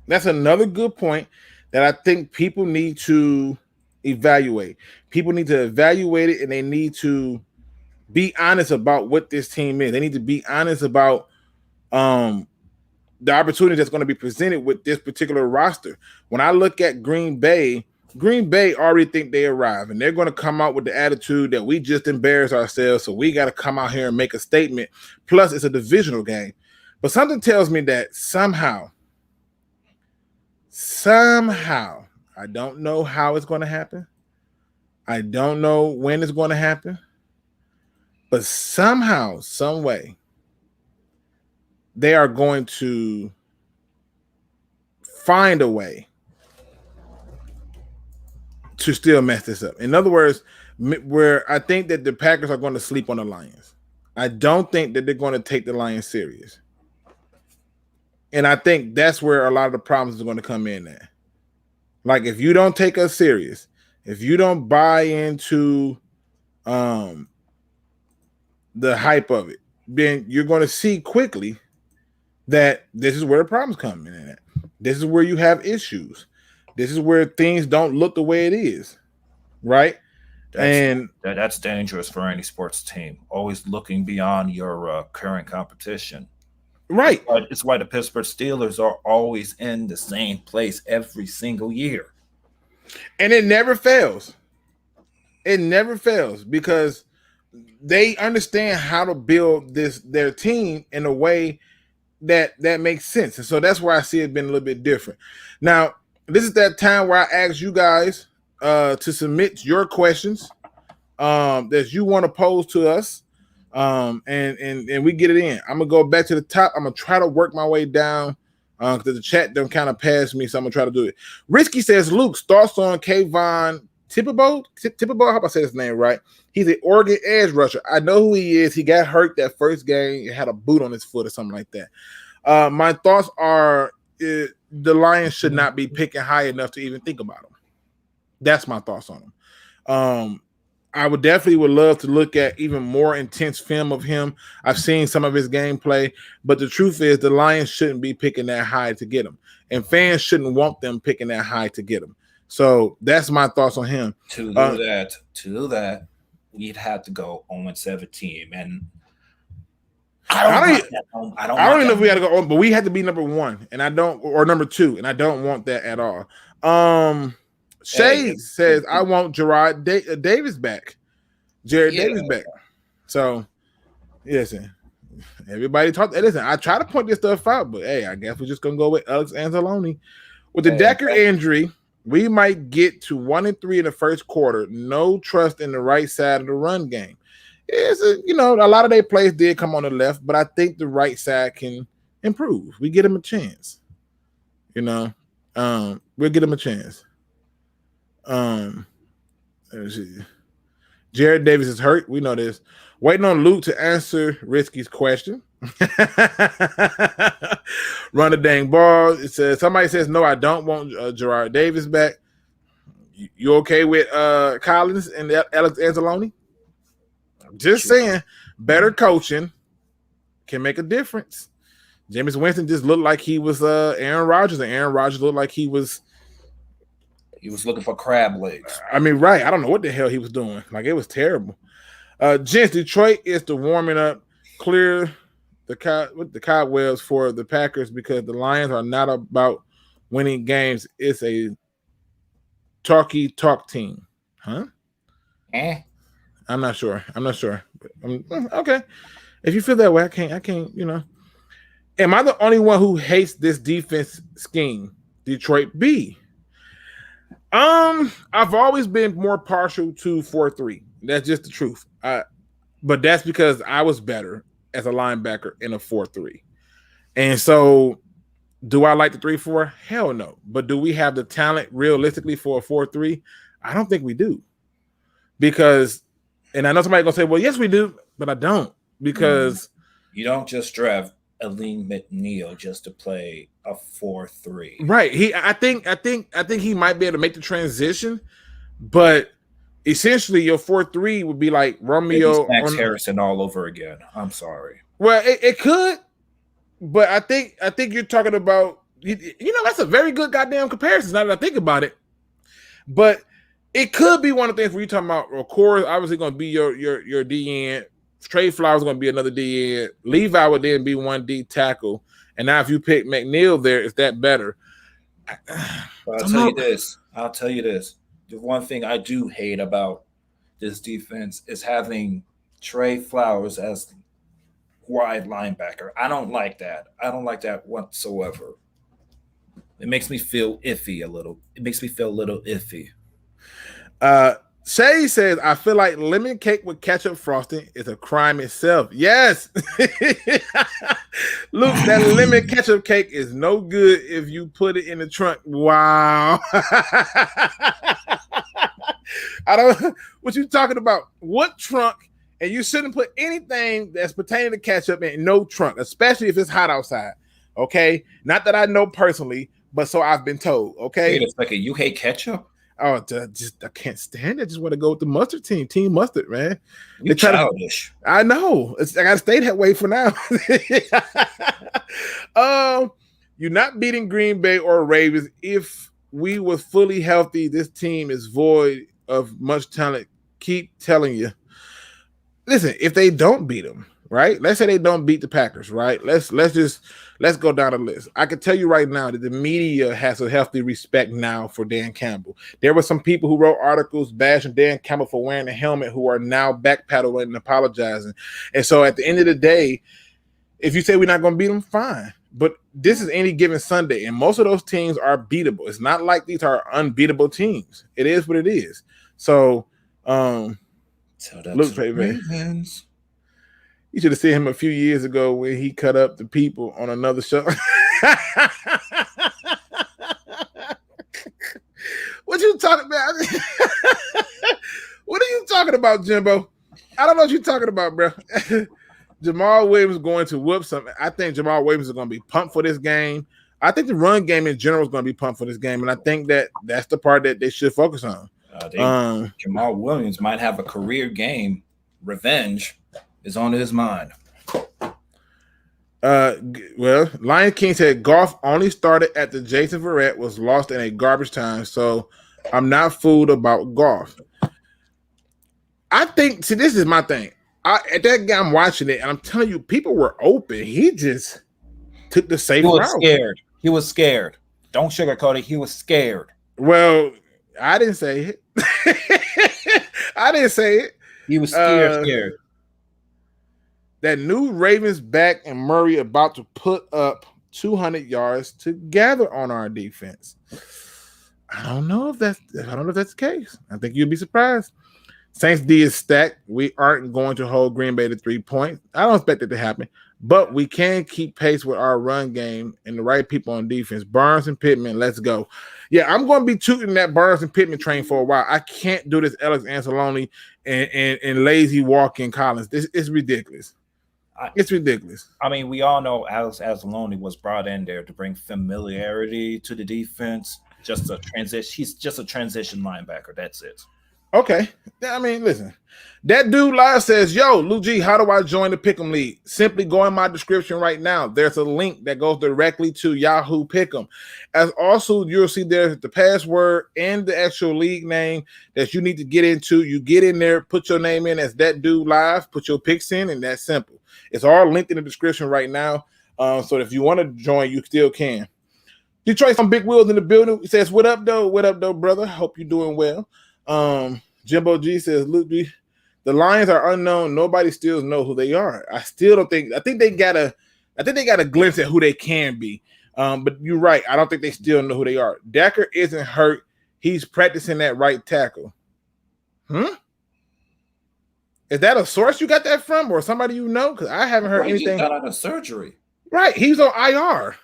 That's another good point that I think people need to evaluate. People need to evaluate it, and they need to be honest about what this team is. They need to be honest about the opportunity that's going to be presented with this particular roster. When I look at Green Bay already think they arrive, and they're going to come out with the attitude that we just embarrassed ourselves, so we got to come out here and make a statement. Plus, it's a divisional game. But something tells me that somehow, I don't know how it's going to happen. I don't know when it's going to happen. But somehow, some way, they are going to find a way to still mess this up. In other words, where I think that the Packers are going to sleep on the Lions. I don't think that they're going to take the Lions serious. And I think that's where a lot of the problems are going to come in at. Like, if you don't take us serious, if you don't buy into the hype of it, then you're going to see quickly that this is where the problems come in at. This is where you have issues. This is where things don't look the way it is, right? That's dangerous for any sports team. Always looking beyond your current competition. Right. It's why the Pittsburgh Steelers are always in the same place every single year. And it never fails. It never fails because they understand how to build their team in a way that makes sense. And so that's why I see it being a little bit different. Now, this is that time where I ask you guys to submit your questions that you want to pose to us. And we get it in. I'm gonna go back to the top. I'm gonna try to work my way down. Because the chat don't kind of pass me, so I'm gonna try to do it. Risky says, Luke, thoughts on Kayvon Thibodeau? Thibodeau, I hope I say his name right. He's an Oregon edge rusher. I know who he is. He got hurt that first game. He had a boot on his foot or something like that. My thoughts are the Lions should not be picking high enough to even think about him. That's my thoughts on him. I would love to look at even more intense film of him. I've seen some of his gameplay, but the truth is the Lions shouldn't be picking that high to get him, and fans shouldn't want them picking that high to get him. So that's my thoughts on him. To do that, we'd have to go 0-17, and I don't even know if we got to go on, but we had to be number 1, and I don't, or number 2, and I don't want that at all. Shay says, I want Jared Davis back. Davis back. So, listen, everybody talk. Listen, I try to point this stuff out, but hey, I guess we're just going to go with Alex Anzalone. With the Decker injury, we might get to 1-3 in the first quarter. No trust in the right side of the run game. A lot of their plays did come on the left, but I think the right side can improve. We get them a chance. We'll get them a chance. Let's see. Jared Davis is hurt. We know this. Waiting on Luke to answer Risky's question. Run the dang ball. It says somebody says no. I don't want Gerard Davis back. You okay with Collins and Alex Anzalone? Just saying, better coaching can make a difference. Jameis Winston just looked like he was Aaron Rodgers, and Aaron Rodgers looked like he was looking for crab legs. I mean, right. I don't know what the hell he was doing. Like, it was terrible. Gents, Detroit is the warming up, clear the cobwebs for the Packers because the Lions are not about winning games. It's a talk team. Huh? I'm not sure. Okay. If you feel that way, I can't, Am I the only one who hates this defense scheme? Detroit B. I've always been more partial to 4-3. That's just the truth. But that's because I was better as a linebacker in a 4-3. And so do I like the 3-4? Hell no. But do we have the talent realistically for a 4-3? I don't think we do. Because, and I know somebody's going to say, well, yes, we do, but I don't. Because you don't just draft Aline McNeil just to play a 4-3. Right. I think he might be able to make the transition, but essentially your 4-3 would be like Romeo Max Harrison all over again. I'm sorry. Well, it could, but I think you're talking about that's a very good goddamn comparison now that I think about it. But it could be one of the things where you're talking about, of course, obviously going to be your DN. Trey Flowers going to be another DN. Levi would then be 1D tackle. And now if you pick McNeil there, is that better? I'll tell you this. The one thing I do hate about this defense is having Trey Flowers as wide linebacker. I don't like that. I don't like that whatsoever. It makes me feel iffy a little. Shay says, I feel like lemon cake with ketchup frosting is a crime itself. Yes. Luke, that lemon ketchup cake is no good if you put it in the trunk. Wow. I don't what you talking about. What trunk? And you shouldn't put anything that's pertaining to ketchup in no trunk, especially if it's hot outside. Okay. Not that I know personally, but so I've been told. Okay. Wait a second. You hate ketchup? Oh, I can't stand it. I just want to go with the mustard team mustard, man. You're childish. I know. I got to stay that way for now. You're not beating Green Bay or Ravens. If we were fully healthy, this team is void of much talent. Keep telling you. Listen, if they don't beat them, right? Let's say they don't beat the Packers, right? Let's go down the list. I can tell you right now that the media has a healthy respect now for Dan Campbell. There were some people who wrote articles bashing Dan Campbell for wearing a helmet who are now backpedaling and apologizing. And so at the end of the day, if you say we're not going to beat them, fine. But this is any given Sunday, and most of those teams are beatable. It's not like these are unbeatable teams. It is what it is. So, Ravens. You should have seen him a few years ago when he cut up the people on another show. What you talking about? What are you talking about, Jimbo? I don't know what you're talking about, bro. Jamal Williams going to whoop something. I think Jamal Williams is going to be pumped for this game. I think the run game in general is going to be pumped for this game, and I think that's the part that they should focus on. Jamal Williams might have a career game. Revenge is on his mind. Well, Lion King said Goff only started at the Jason Verrett, was lost in a garbage time, so I'm not fooled about Goff. I think, see, this is my thing. At that guy, I'm watching it, and I'm telling you, people were open. He just took the safe route. He was scared. Don't sugarcoat it. He was scared. Well, I didn't say it. I didn't say it. He was scared. That new Ravens back and Murray about to put up 200 yards together on our defense. I don't know if that's the case. I think you'd be surprised. Saints D is stacked. We aren't going to hold Green Bay to 3 points. I don't expect it to happen, but we can keep pace with our run game and the right people on defense. Barnes and Pittman, let's go. Yeah, I'm going to be tooting that Barnes and Pittman train for a while. I can't do this Alex Anzalone and lazy walk-in Collins. It's ridiculous. It's ridiculous. I mean, we all know Alex Anzalone was brought in there to bring familiarity to the defense. Just a transition. He's just a transition linebacker. That's it. Okay. I mean, listen. That dude live says, yo, Lou G, how do I join the Pick'em League? Simply go in my description right now. There's a link that goes directly to Yahoo Pick'em. As also, you'll see there's the password and the actual league name that you need to get into. You get in there, put your name in as that dude live, put your picks in, and that's simple. It's all linked in the description right now. So if you want to join, you still can. Detroit, some big wheels in the building. He says, what up, though? What up, though, brother? Hope you're doing well. Jimbo G says, Luke G, the Lions are unknown. Nobody still know who they are. I still don't think. I think they got a glimpse at who they can be. But you're right. I don't think they still know who they are. Decker isn't hurt. He's practicing that right tackle. Is that a source you got that from, or somebody you know? Because I haven't heard anything. He just got out of surgery. Right. He's on IR,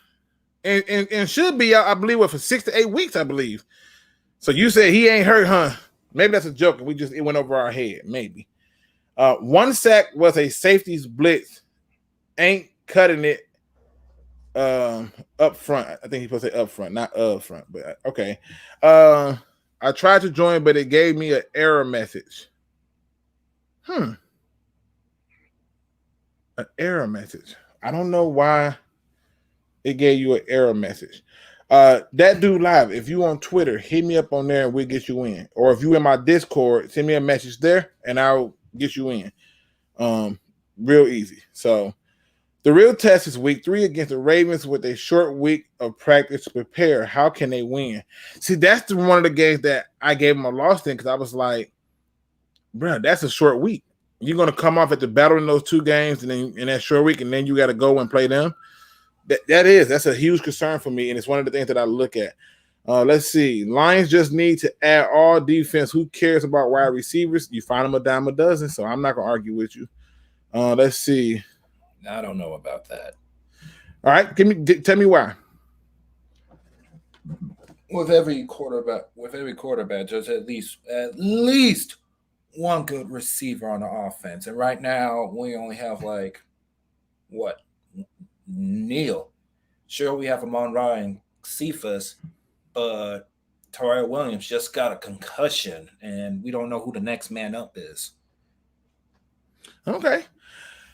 and should be, I believe, for 6 to 8 weeks. I believe. So you said he ain't hurt, huh? Maybe that's a joke. It went over our head. Maybe. 1 sack was a safety's blitz. Ain't cutting it up front. I think he's supposed to say up front, not front. But okay. I tried to join, but it gave me an error message. An error message. I don't know why it gave you an error message. That dude live, if you on Twitter, hit me up on there and we'll get you in. Or if you in my Discord, send me a message there and I'll get you in. Real easy. So the real test is week 3 against the Ravens with a short week of practice to prepare. How can they win? See, that's one of the games that I gave them a loss in because I was like, bro, that's a short week. You're going to come off at the battle in those 2 games and then in that short week, and then you got to go and play them. That's a huge concern for me, and it's one of the things that I look at. Let's see. Lions just need to add all defense. Who cares about wide receivers? You find them a dime a dozen, so I'm not going to argue with you. Let's see. I don't know about that. All right, tell me why. With every quarterback, there's at least one good receiver on the offense, and right now we only have Neal. Sure, we have Amon-Ra and Cephas, but Tyrell Williams just got a concussion, and we don't know who the next man up is. Okay.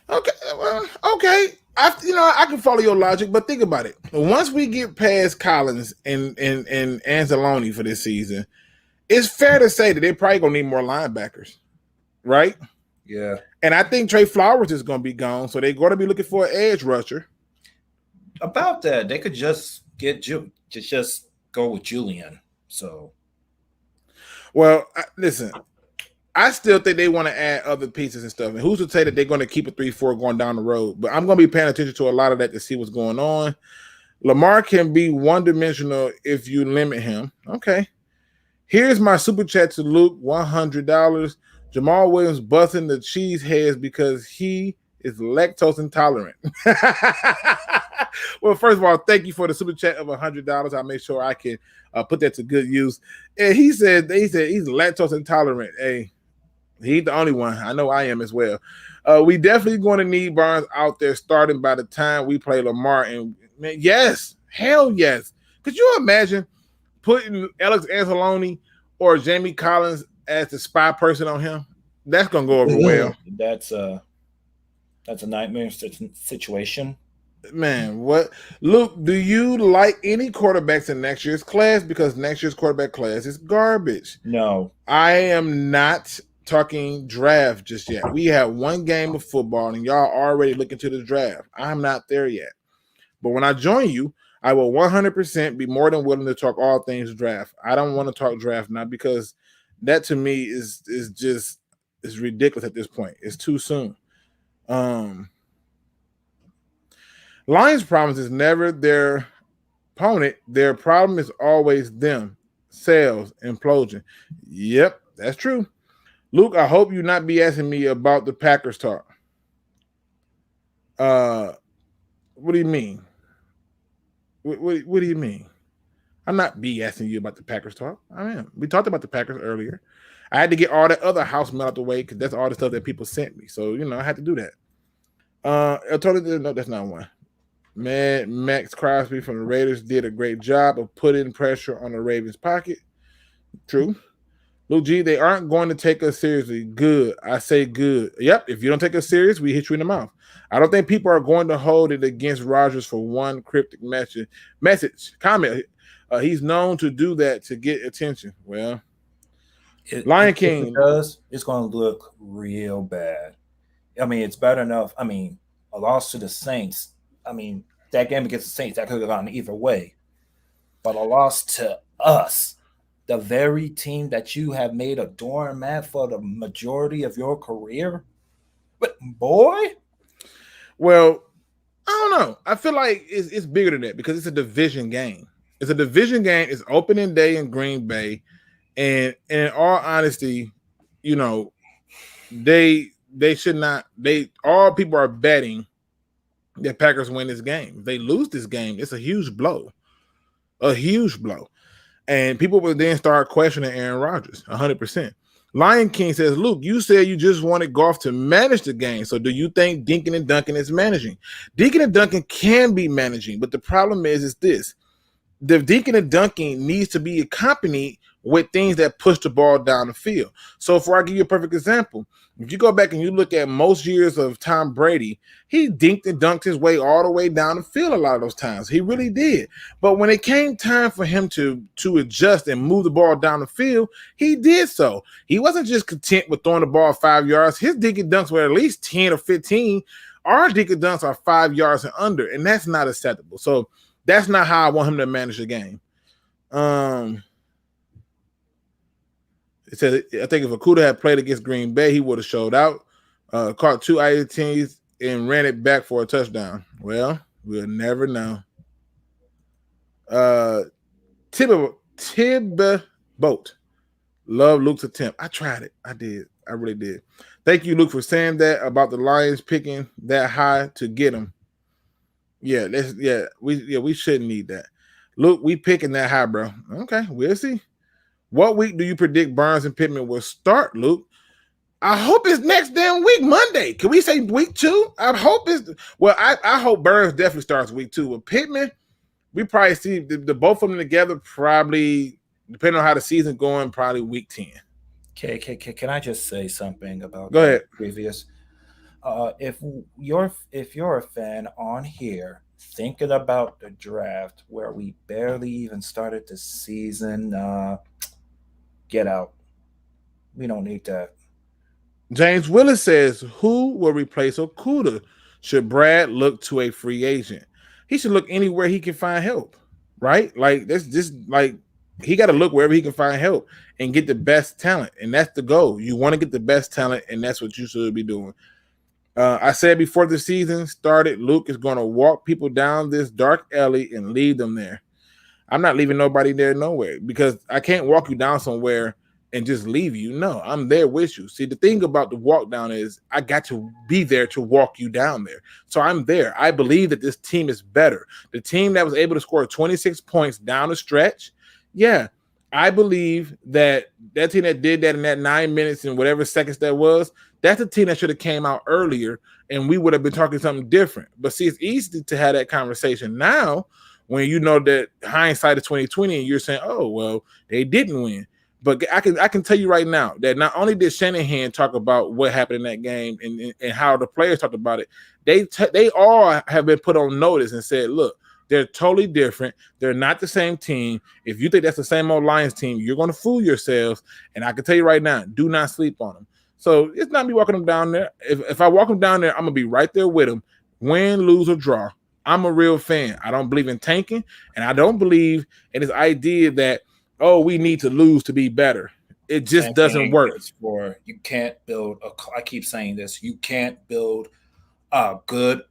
Well, okay. I can follow your logic, but think about it. Once we get past Collins and Anzalone for this season, it's fair to say that they're probably going to need more linebackers, right? Yeah. And I think Trey Flowers is going to be gone, so they're going to be looking for an edge rusher. About that, they could just just go with Julian. So, well, listen, I still think they want to add other pieces and stuff. And who's to say that they're going to keep a 3-4 going down the road? But I'm going to be paying attention to a lot of that to see what's going on. Lamar can be one-dimensional if you limit him. Okay. Here's my super chat to Luke, $100. Jamal Williams busting the cheese heads because he is lactose intolerant. Well, first of all, thank you for the super chat of $100. I'll make sure I can put that to good use. And he said he's lactose intolerant. Hey, he's the only one. I know I am as well. We definitely going to need Barnes out there starting by the time we play Lamar. And man, yes, hell yes. Could you imagine putting Alex Anzalone or Jamie Collins as the spy person on him? That's gonna go over well. That's a nightmare situation. Man, what? Luke, do you like any quarterbacks in next year's class? Because next year's quarterback class is garbage. No. I am not talking draft just yet. We have one game of football, and y'all already looking to the draft. I'm not there yet. But when I join you, I will 100% be more than willing to talk all things draft. I don't want to talk draft now because that to me is ridiculous at this point. It's too soon. Lions' problem is never their opponent. Their problem is always them. Sales, implosion. Yep, that's true. Luke, I hope you not be asking me about the Packers talk. What do you mean? What do you mean? I'm not asking you about the Packers talk. I am. We talked about the Packers earlier. I had to get all that other house mail out the way because that's all the stuff that people sent me. So, I had to do that. I told you, no, that's not one. Man, Max Crosby from the Raiders did a great job of putting pressure on the Ravens' pocket. True. Luke G, they aren't going to take us seriously. Good. I say good. Yep, if you don't take us serious, we hit you in the mouth. I don't think people are going to hold it against Rodgers for one cryptic comment. He's known to do that to get attention. Well, Lion King. If it does, it's going to look real bad. I mean, it's bad enough. I mean, a loss to the Saints. I mean, that game against the Saints, that could have gone either way. But a loss to us, the very team that you have made a doormat for the majority of your career? But boy. Well, I don't know. I feel like it's bigger than that because it's a division game. It's a division game. It's opening day in Green Bay. And in all honesty, they should not. All people are betting that Packers win this game. If they lose this game, it's a huge blow. A huge blow. And people will then start questioning Aaron Rodgers 100%. Lion King says, Luke, you said you just wanted Goff to manage the game. So do you think Dinkin and Duncan is managing? Dinkin and Duncan can be managing, but the problem is this. The Dinkin and Duncan needs to be accompanied with things that push the ball down the field. So for I give you a perfect example, if you go back and you look at most years of Tom Brady, he dinked and dunked his way all the way down the field a lot of those times. He really did. But when it came time for him to adjust and move the ball down the field, he did so. He wasn't just content with throwing the ball 5 yards. His dink and dunks were at least 10 or 15. Our dink and dunks are 5 yards and under, and that's not acceptable. So that's not how I want him to manage the game. It said, I think if Okuda had played against Green Bay, he would have showed out, caught 2 INTs, and ran it back for a touchdown. Well, we'll never know. Tib Boat. Love Luke's attempt. I tried it. I did. I really did. Thank you, Luke, for saying that about the Lions picking that high to get him. We shouldn't need that. Luke, we picking that high, bro. Okay, we'll see. What week do you predict Barnes and Pittman will start, Luke? I hope it's next damn week, Monday. Can we say week 2? I hope it's – well, I hope Barnes definitely starts week 2. With Pittman, we probably see the both of them together probably, depending on how the season's going, probably week 10. Okay, can I just say something about Go ahead. Previous? If you're a fan on here thinking about the draft where we barely even started the season – get out. We don't need that. James Willis says, who will replace Okuda? Should Brad look to a free agent? He should look anywhere he can find help, right? Like, that's just like he got to look wherever he can find help and get the best talent. And that's the goal. You want to get the best talent, and that's what you should be doing. I said before the season started, Luke is going to walk people down this dark alley and lead them there. I'm not leaving nobody there nowhere because I can't walk you down somewhere and just leave you. No, I'm there with you. See, the thing about the walk down is I got to be there to walk you down there. So I'm there. I believe that this team is better. The team that was able to score 26 points down the stretch, yeah, I believe that team that did that in that 9 minutes and whatever seconds that was, that's a team that should have came out earlier and we would have been talking something different. But see, it's easy to have that conversation now when you know that hindsight is 2020 and you're saying, oh, well, they didn't win. But I can tell you right now that not only did Shanahan talk about what happened in that game and how the players talked about it, they all have been put on notice and said, look, they're totally different. They're not the same team. If you think that's the same old Lions team, you're going to fool yourselves. And I can tell you right now, do not sleep on them. So it's not me walking them down there. If I walk them down there, I'm going to be right there with them, win, lose, or draw. I'm a real fan. I don't believe in tanking, and I don't believe in this idea that, oh, we need to lose to be better. It just doesn't work. You can't build I keep saying this. You can't build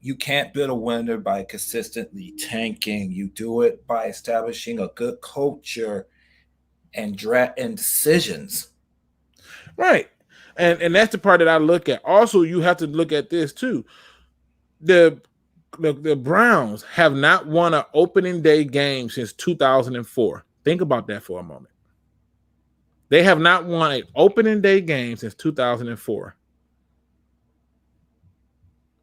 you can't build a winner by consistently tanking. You do it by establishing a good culture and decisions. Right. And that's the part that I look at. Also, you have to look at this too. The Browns have not won an opening day game since 2004. Think about that for a moment. They have not won an opening day game since 2004.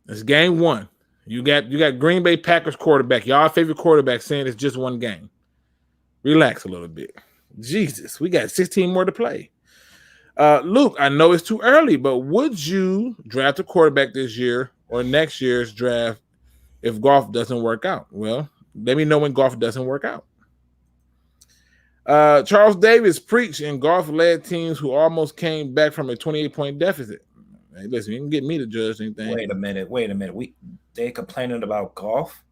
It's game one. You got Green Bay Packers quarterback, y'all favorite quarterback, saying it's just one game. Relax a little bit. Jesus, we got 16 more to play. Luke, I know it's too early, but would you draft a quarterback this year or next year's draft if Goff doesn't work out? Well, let me know when Goff doesn't work out. Charles Davis preached in Goff-led teams who almost came back from a 28-point deficit. Hey, listen, you can get me to judge anything. Wait a minute. They complaining about Goff?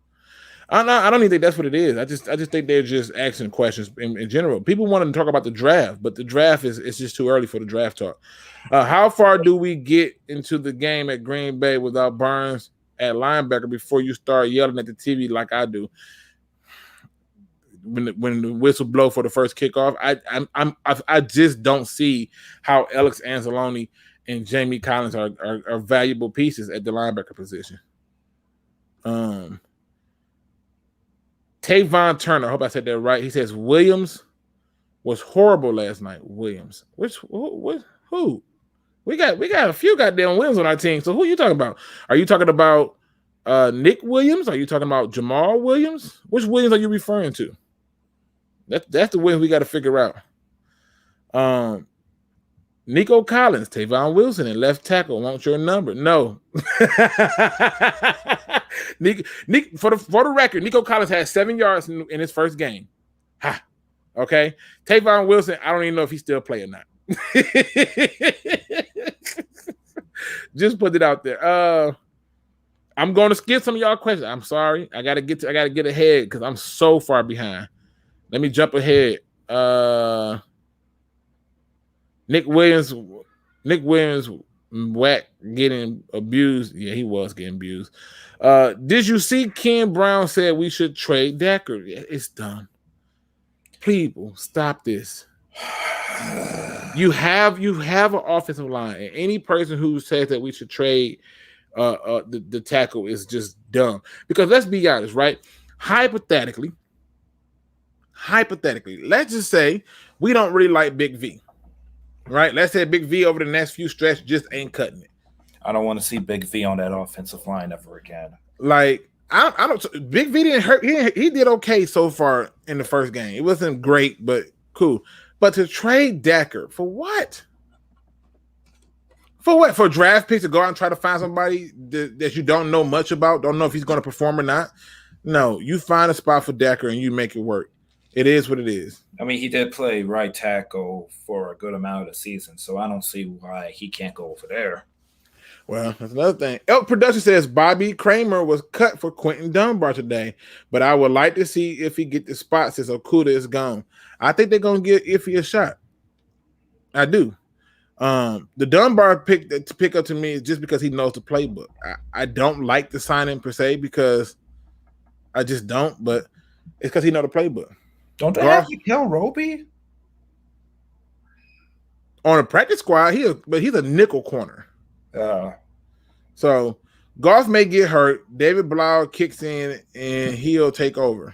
I don't even think that's what it is. I just think they're just asking questions in general. People want to talk about the draft, but the draft it's just too early for the draft talk. How far do we get into the game at Green Bay without Burns at linebacker before you start yelling at the TV like I do? When the whistle blow for the first kickoff, I just don't see how Alex Anzalone and Jamie Collins are valuable pieces at the linebacker position. Tavon Turner, I hope I said that right. He says Williams was horrible last night. Williams, who? We got a few goddamn Williams on our team. So who are you talking about? Are you talking about Nick Williams? Are you talking about Jamal Williams? Which Williams are you referring to? That's the Williams we got to figure out. Nico Collins, Tavon Wilson, and left tackle. Want your number? No. Nick, for the record, Nico Collins had 7 yards in his first game. Ha. Okay. Tavon Wilson, I don't even know if he's still playing or not. Just put it out there. I'm going to skip some of y'all questions. I'm sorry. I gotta get ahead because I'm so far behind. Let me jump ahead. Nick Williams, whack getting abused. Yeah, he was getting abused. Did you see Ken Brown said we should trade Decker? It's done. People, stop this. You have an offensive line, and any person who says that we should trade the tackle is just dumb. Because let's be honest, right? Hypothetically, let's just say we don't really like Big V. Right? Let's say Big V over the next few stretch just ain't cutting it. I don't want to see Big V on that offensive line ever again. Like, I don't. Big V didn't hurt. He did okay so far in the first game. It wasn't great, but cool. But to trade Decker for what? For what? For draft picks to go out and try to find somebody that you don't know much about, don't know if he's going to perform or not? No, you find a spot for Decker and you make it work. It is what it is. I mean, he did play right tackle for a good amount of the season, so I don't see why he can't go over there. Well, that's another thing. Elk Production says Bobby Kramer was cut for Quinton Dunbar today, but I would like to see if he get the spot since Okuda is gone. I think they're going to give Iffy a shot. I do. The Dunbar pick up to me is just because he knows the playbook. I don't like the signing per se because I just don't, but it's because he knows the playbook. Don't they have Mikel Roby? On a practice squad, but he's a nickel corner. So Goff may get hurt. David Blau kicks in and he'll take over.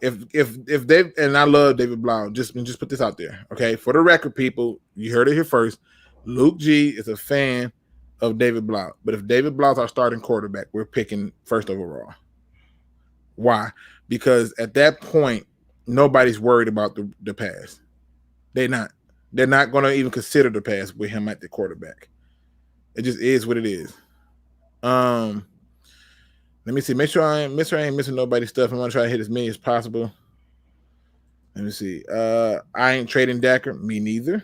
If they, and I love David Blau, just put this out there, okay? For the record, people, you heard it here first. Luke G is a fan of David Blau, but if David Blau's our starting quarterback, we're picking first overall. Why? Because at that point, nobody's worried about the pass. They're not going to even consider the pass with him at the quarterback. It just is what it is. Let me see. Make sure I ain't missing nobody's stuff. I'm gonna try to hit as many as possible. Let me see. I ain't trading Dak. Me neither.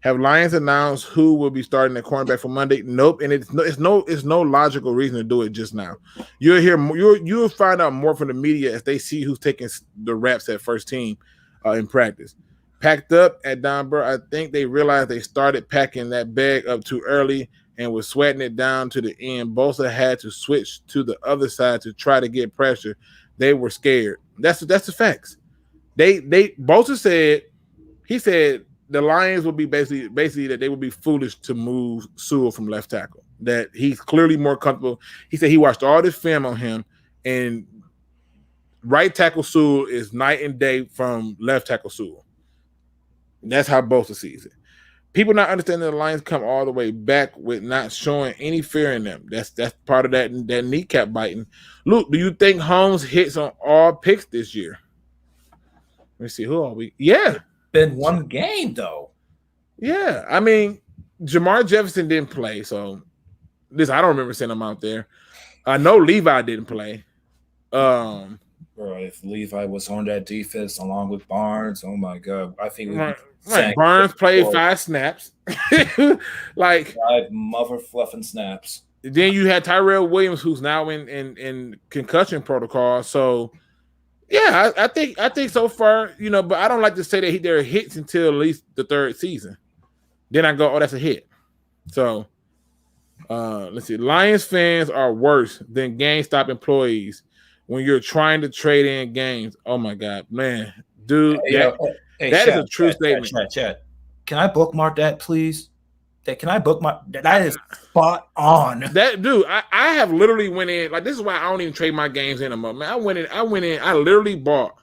Have Lions announced who will be starting at cornerback for Monday? Nope. And it's no logical reason to do it just now. You'll hear more, you'll find out more from the media as they see who's taking the reps at first team in practice. Packed up at Donbur. I think they realized they started packing that bag up too early and was sweating it down to the end. Bosa had to switch to the other side to try to get pressure. They were scared. That's the facts. Bosa said, he said the Lions would be basically that they would be foolish to move Sewell from left tackle. That he's clearly more comfortable. He said he watched all this film on him, and right tackle Sewell is night and day from left tackle Sewell. That's how Bosa sees it. People not understanding the Lions come all the way back with not showing any fear in them. That's part of that kneecap biting. Luke, do you think Holmes hits on all picks this year? Let me see. Who are we? Yeah. Been one game, though. Yeah. I mean, Jamar Jefferson didn't play, so I don't remember seeing him out there. I know Levi didn't play. Bro, if Levi was on that defense along with Barnes, oh my God. I think right. Barnes played 5 snaps. Like 5 mother fluffing snaps. Then you had Tyrell Williams, who's now in concussion protocol. So yeah, I think so far, but I don't like to say that there are hits until at least the 3rd season. Then I go, oh, that's a hit. So let's see. Lions fans are worse than GameStop employees when you're trying to trade in games. Oh my God, man. Dude, that is a true statement. Chat. Can I bookmark that, please? Can I bookmark that? That is spot on. That dude, I have literally went in. Like, this is why I don't even trade my games anymore. Man, I went in. I literally bought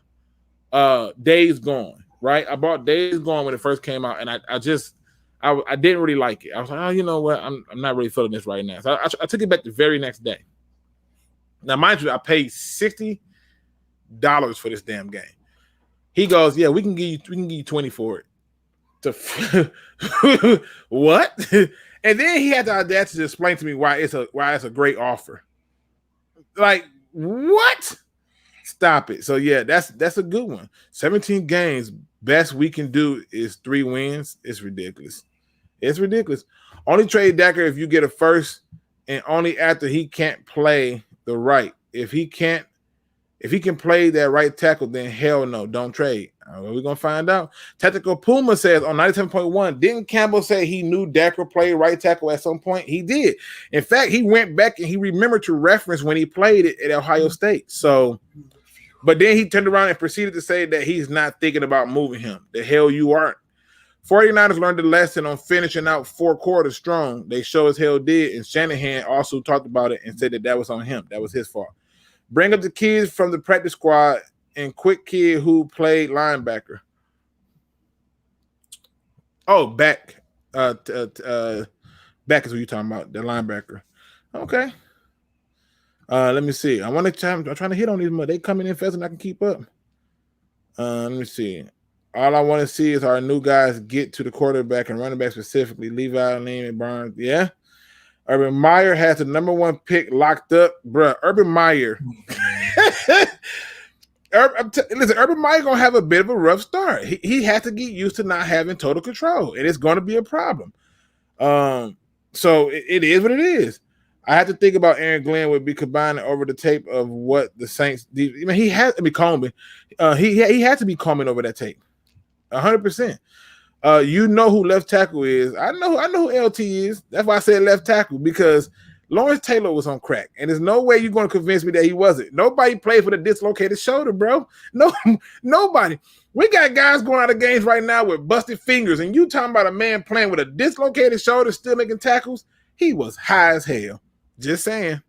Days Gone. Right, I bought Days Gone when it first came out, and I didn't really like it. I was like, oh, you know what? I'm not really feeling this right now. So I took it back the very next day. Now, mind you, I paid $60 for this damn game. He goes, yeah, we can give you 20 for it. What? And then he had the audacity to explain to me why it's a great offer. Like, what? Stop it. So yeah, that's a good one. 17 games. Best we can do is 3 wins. It's ridiculous. It's ridiculous. Only trade Decker if you get a first, and only after he can't play the right. If he can play that right tackle, then hell no, don't trade. We're gonna find out. Tactical Puma says on 97.1, didn't Campbell say he knew Decker played right tackle at some point? He did. In fact, he went back and he remembered to reference when he played it at Ohio State. So, but then he turned around and proceeded to say that he's not thinking about moving him. The hell you aren't. 49ers learned a lesson on finishing out 4 quarters strong. They sure as hell did, and Shanahan also talked about it and said that was on him. That was his fault. Bring up the kids from the practice squad and quick kid who played linebacker. Oh, back. Back is what you're talking about, the linebacker. Okay. Let me see. I'm trying to hit on these. They coming in fast and I can keep up. Let me see. All I want to see is our new guys get to the quarterback and running back specifically. Levi, Lane, and Barnes. Yeah. Urban Meyer has the number 1 pick locked up. Bruh, Urban Meyer. Listen, Urban Meyer going to have a bit of a rough start. He has to get used to not having total control. And it's going to be a problem. So it is what it is. I have to think about Aaron Glenn would be combining over the tape of what the Saints did. I mean, he has to be combing. He had to be combing over that tape. 100%. You know who left tackle is. I know who LT is. That's why I said left tackle, because Lawrence Taylor was on crack, and there's no way you're going to convince me that he wasn't. Nobody plays with a dislocated shoulder, bro. No, nobody. We got guys going out of games right now with busted fingers, and you talking about a man playing with a dislocated shoulder still making tackles? He was high as hell. Just saying.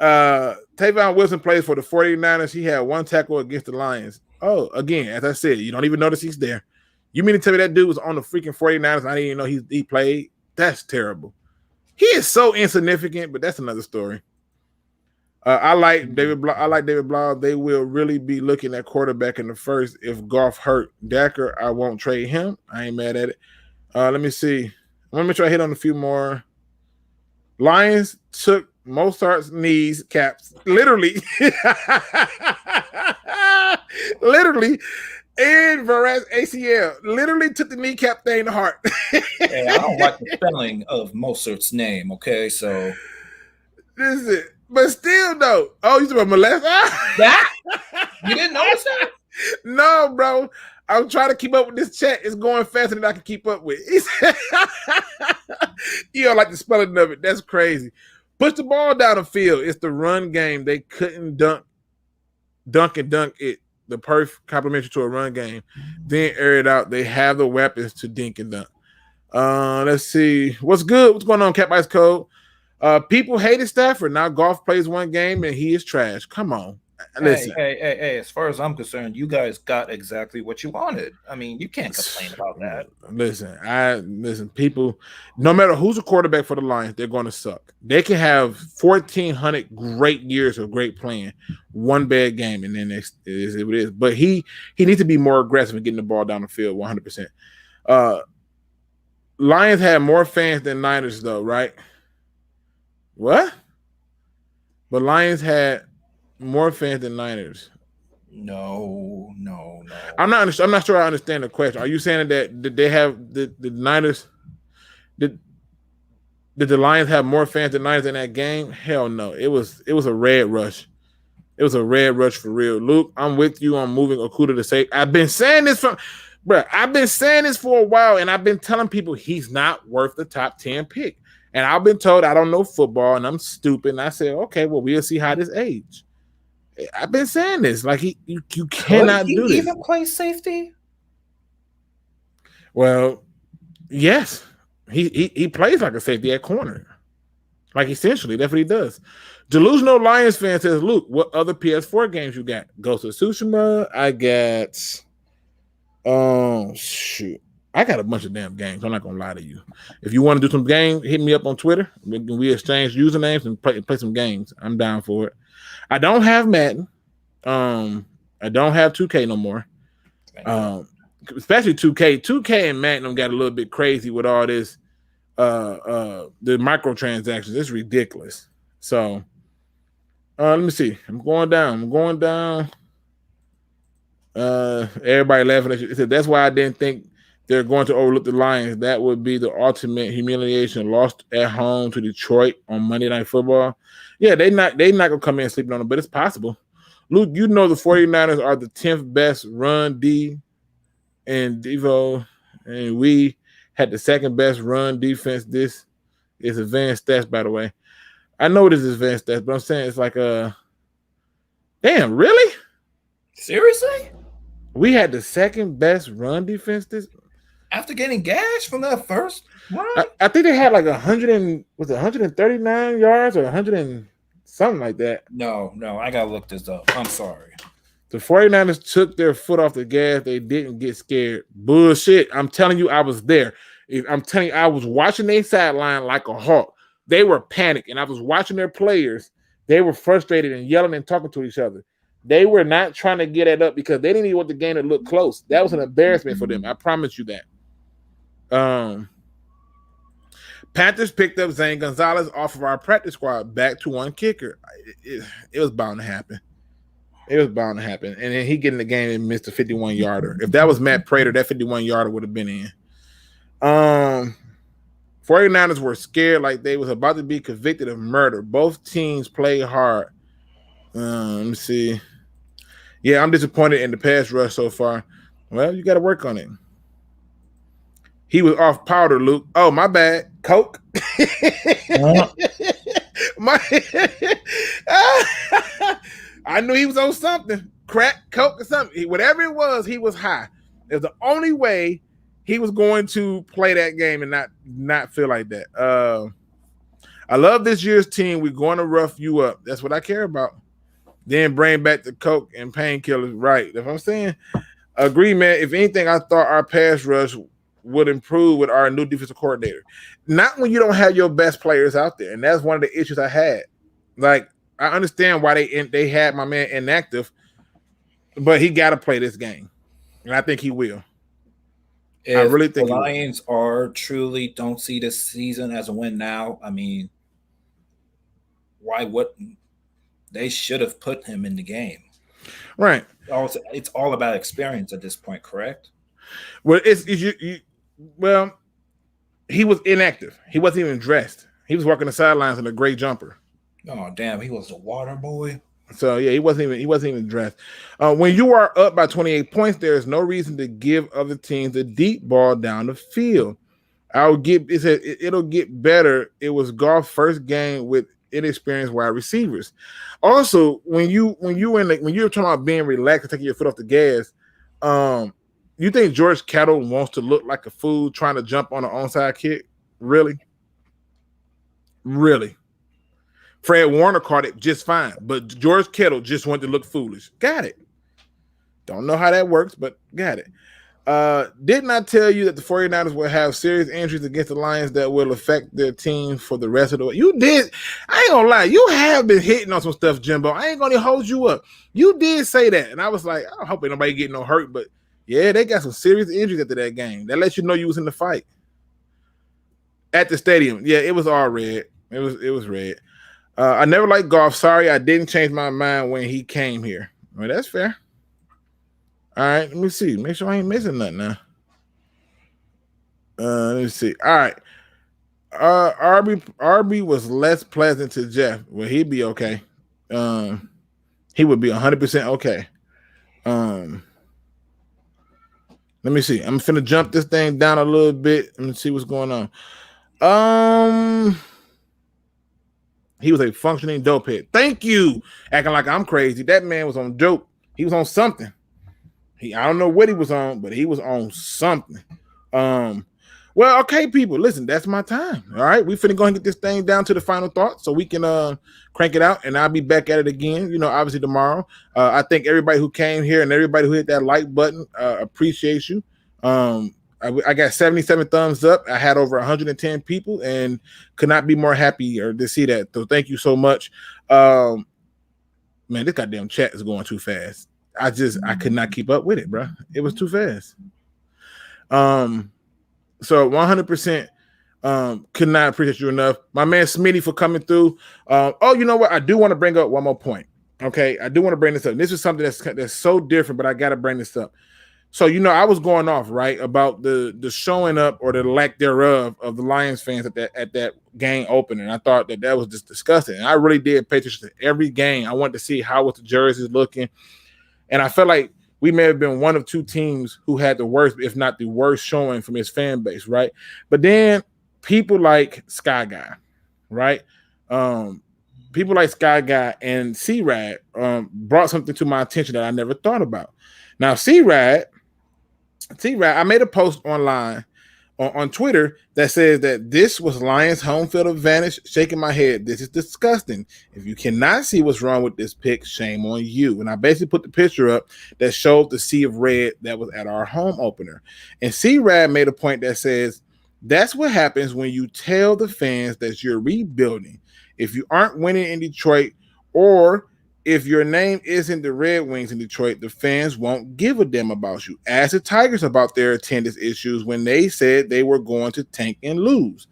Tavon Wilson plays for the 49ers. He had one tackle against the Lions. Oh, again, as I said, you don't even notice he's there. You mean to tell me that dude was on the freaking 49ers and I didn't even know he played? That's terrible. He is so insignificant, but that's another story. I like David Blau. They will really be looking at quarterback in the first. If Goff hurt Dacker, I won't trade him. I ain't mad at it. Let me see. I'm going to make sure I hit on a few more. Lions took Mozart's knees caps. Literally. And Verrett's ACL literally took the kneecap thing to heart. Hey, I don't like the spelling of Mozart's name, okay? So this is it. But still, though. Oh, you talking about molest? That? You didn't notice that? No, bro. I'm trying to keep up with this chat. It's going faster than I can keep up with. You don't like the spelling of it. That's crazy. Push the ball down the field. It's the run game. They couldn't dunk it. The perf complimentary to a run game. Then air it out. They have the weapons to dink and dunk. Let's see. What's good? What's going on, Cap Ice Code? People hated Stafford. Now Goff plays one game and he is trash. Come on. Listen. Hey, as far as I'm concerned, you guys got exactly what you wanted. I mean, you can't complain about that. Listen, people, no matter who's a quarterback for the Lions, they're going to suck. They can have 1,400 great years of great playing, one bad game, and then it is what it is. But he needs to be more aggressive in getting the ball down the field 100%. Lions had more fans than Niners, though, right? What? But Lions had more fans than Niners. No. I'm not sure I understand the question. Are you saying that did they have the Niners? Did the Lions have more fans than Niners in that game? Hell no. It was a red rush. It was a red rush for real. Luke, I'm with you on moving Okuda to safety. I've been saying this for a while, and I've been telling people he's not worth the top 10 pick. And I've been told I don't know football and I'm stupid. And I said, okay, well, we'll see how this age. I've been saying this. Like you cannot do this. Even play safety? Well, yes. He plays like a safety at corner. Like essentially, that's what he does. Delusional Lions fan says, Luke, what other PS4 games you got? Ghost of Tsushima. I got I got a bunch of damn games. I'm not gonna lie to you. If you want to do some games, hit me up on Twitter. We exchange usernames and play some games. I'm down for it. I don't have Madden. I don't have 2K no more. Especially 2K. 2K and Madden got a little bit crazy with all this. The microtransactions. It's ridiculous. So let me see. I'm going down. Everybody laughing at you. It said, that's why I didn't think they're going to overlook the Lions. That would be the ultimate humiliation. Lost at home to Detroit on Monday Night Football. Yeah, they not gonna come in sleeping on them, but it's possible. Luke, you know the 49ers are the 10th best run D and Devo, and we had the second best run defense. This is advanced stats, by the way. I know this is advanced stats, but I'm saying it's like damn, really? Seriously? We had the second best run defense this after getting gashed from that first run? I think they had like 139 yards or 100 and something like that. No, I gotta look this up. I'm sorry. The 49ers took their foot off the gas. They didn't get scared. Bullshit. I'm telling you, I was there. I'm telling you, I was watching their sideline like a hawk. They were panicked, and I was watching their players. They were frustrated and yelling and talking to each other. They were not trying to get it up because they didn't even want the game to look close. That was an embarrassment for them. I promise you that. Panthers picked up Zane Gonzalez off of our practice squad back to one kicker. It was bound to happen. And then he get in the game and missed a 51-yarder. If that was Matt Prater, that 51-yarder would have been in. 49ers were scared like they was about to be convicted of murder. Both teams played hard. Let me see. Yeah, I'm disappointed in the pass rush so far. Well, you got to work on it. He was off powder, Luke. Oh, my bad. Coke. I knew he was on something. Crack, Coke, or something. Whatever it was, he was high. It was the only way he was going to play that game and not feel like that. I love this year's team. We're going to rough you up. That's what I care about. Then bring back the Coke and painkillers. Right. That's what I'm saying. Agree, man. If anything, I thought our pass rush would improve with our new defensive coordinator. Not when you don't have your best players out there. And that's one of the issues I had. Like, I understand why they had my man inactive, but he got to play this game. And I think he will. If I really think the Lions truly don't see this season as a win now, I mean, why wouldn't they? Should have put him in the game, right? It's all about experience at this point, correct? Well, well, he was inactive. He wasn't even dressed. He was working the sidelines in a great jumper. Oh damn, he was a water boy. So yeah, he wasn't even dressed. When you are up by 28 points, there is no reason to give other teams a deep ball down the field. It'll get better. It was Goff's first game with inexperienced wide receivers. Also, when you're talking about being relaxed and taking your foot off the gas, you think George Kittle wants to look like a fool trying to jump on an onside kick? Really? Really? Fred Warner caught it just fine, but George Kittle just wanted to look foolish. Got it. Don't know how that works, but got it. Didn't I tell you that the 49ers will have serious injuries against the Lions that will affect their team for the rest of the way? You did. I ain't gonna lie. You have been hitting on some stuff, Jimbo. I ain't gonna hold you up. You did say that, and I was like, I hope ain't nobody getting no hurt, but yeah, they got some serious injuries after that game. That lets you know you was in the fight. At the stadium. Yeah, it was all red. It was red. I never liked Goff. Sorry, I didn't change my mind when he came here. Well, that's fair. All right, let me see. Make sure I ain't missing nothing now. Let me see. All right. Aubry was less pleasant to Jeff. Well, he'd be okay. He would be 100% okay. Let me see. I'm finna jump this thing down a little bit. Let me see what's going on. He was a functioning dopehead. Thank you. Acting like I'm crazy. That man was on dope. He was on something. I don't know what he was on, but he was on something. Well, okay, people. Listen, that's my time. All right. We finna go and get this thing down to the final thought so we can crank it out, and I'll be back at it again, obviously tomorrow. I thank everybody who came here and everybody who hit that like button. Appreciate you. I got 77 thumbs up. I had over 110 people and could not be more happy to see that. So thank you so much. Man, this goddamn chat is going too fast. I could not keep up with it, bro. It was too fast. So 100% could not appreciate you enough. My man Smitty for coming through. You know what? I do want to bring up one more point. Okay, I do want to bring this up. This is something that's so different, but I got to bring this up. So, I was going off, right, about the showing up or the lack thereof of the Lions fans at that game opening. I thought that was just disgusting. And I really did pay attention to every game. I wanted to see how was the jerseys looking. And I felt like we may have been one of two teams who had the worst, if not the worst, showing from his fan base, right? But then people like Sky Guy, right? People like Sky Guy and C-Rad brought something to my attention that I never thought about. Now, C-Rad, I made a post online on Twitter that says that this was Lions' home field advantage. Shaking my head. This is disgusting. If you cannot see what's wrong with this pick, shame on you. And I basically put the picture up that showed the sea of red that was at our home opener. And C-Rad made a point that says, that's what happens when you tell the fans that you're rebuilding. If you aren't winning in Detroit, or if your name isn't the Red Wings in Detroit, the fans won't give a damn about you. Ask the Tigers about their attendance issues when they said they were going to tank and lose.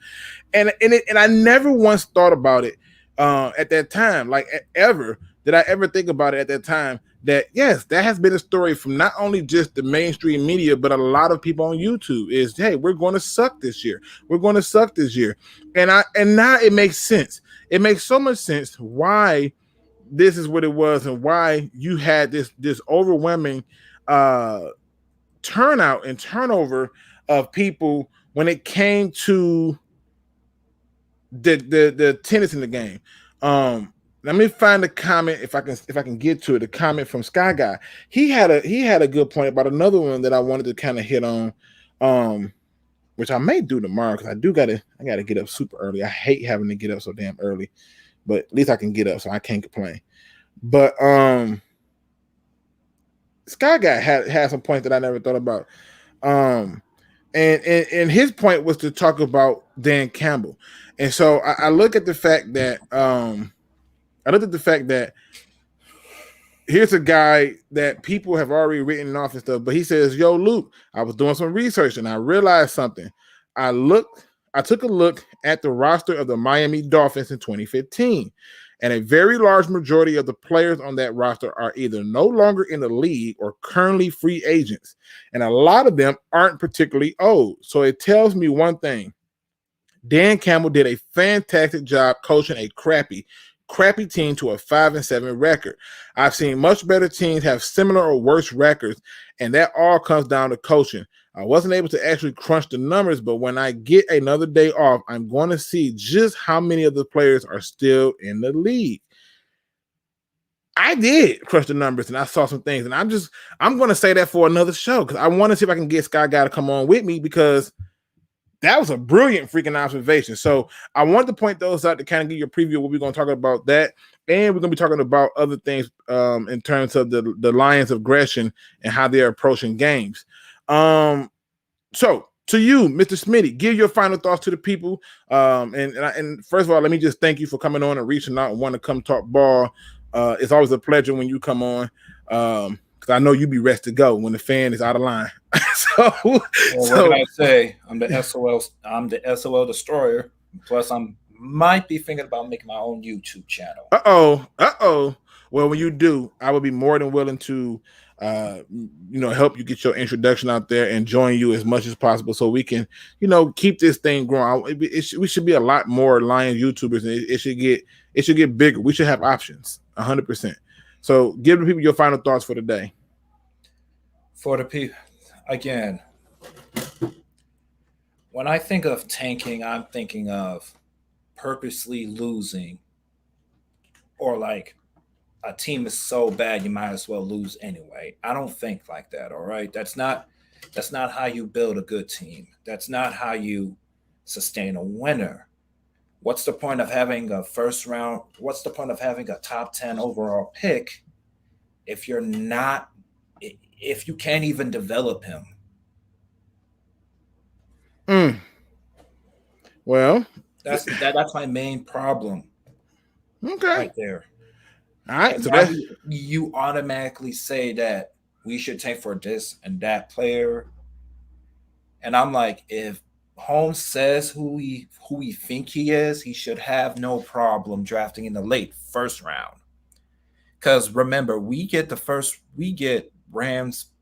And I never once thought about it at that time. Like, ever did I ever think about it at that time that, yes, that has been a story from not only just the mainstream media, but a lot of people on YouTube is, hey, we're going to suck this year. We're going to suck this year. And now it makes sense. It makes so much sense why this is what it was and why you had this overwhelming turnout and turnover of people when it came to the tennis in the game. Let me find the comment if I can get to it. The comment from Sky Guy. He had a good point about another one that I wanted to kind of hit on, which I may do tomorrow because I gotta get up super early. I hate having to get up so damn early, but at least I can get up, so I can't complain. But Sky Guy had some points that I never thought about. And his point was to talk about Dan Campbell. And so I look at the fact that here's a guy that people have already written off and stuff, but he says, "Yo, Luke, I was doing some research and I realized something. I took a look at the roster of the Miami Dolphins in 2015, and a very large majority of the players on that roster are either no longer in the league or currently free agents, and a lot of them aren't particularly old. So it tells me one thing. Dan Campbell did a fantastic job coaching a crappy team to a 5-7 record. I've seen much better teams have similar or worse records, and that all comes down to coaching. I wasn't able to actually crunch the numbers, but when I get another day off, I'm going to see just how many of the players are still in the league." I did crunch the numbers and I saw some things, and I'm going to say that for another show because I want to see if I can get Sky Guy to come on with me because that was a brilliant freaking observation. So I want to point those out to kind of give you a preview of what we're going to talk about that. And we're going to be talking about other things in terms of the Lions' aggression and how they're approaching games. So to you, Mr. Smitty, give your final thoughts to the people. And first of all, let me just thank you for coming on and reaching out and wanting to come talk ball. It's always a pleasure when you come on. Because I know you be ready to go when the fan is out of line. What can I say? I'm the SOL destroyer. Plus, might be thinking about making my own YouTube channel. Well, when you do, I would be more than willing to help you get your introduction out there and join you as much as possible so we can, keep this thing growing. We should be a lot more Lions YouTubers, and it should get bigger. We should have options 100%. So give the people your final thoughts for the day. For the people, again, when I think of tanking, I'm thinking of purposely losing, or like a team is so bad you might as well lose anyway. I don't think like that. All right, that's not how you build a good team. That's not how you sustain a winner. What's the point of having a first round? What's the point of having a top 10 overall pick if you can't even develop him? Well, that's my main problem. Okay. Right there. All right. So you automatically say that we should tank for this and that player. And I'm like, if Holmes says who we think he is, he should have no problem drafting in the late first round. Because remember, we get the Rams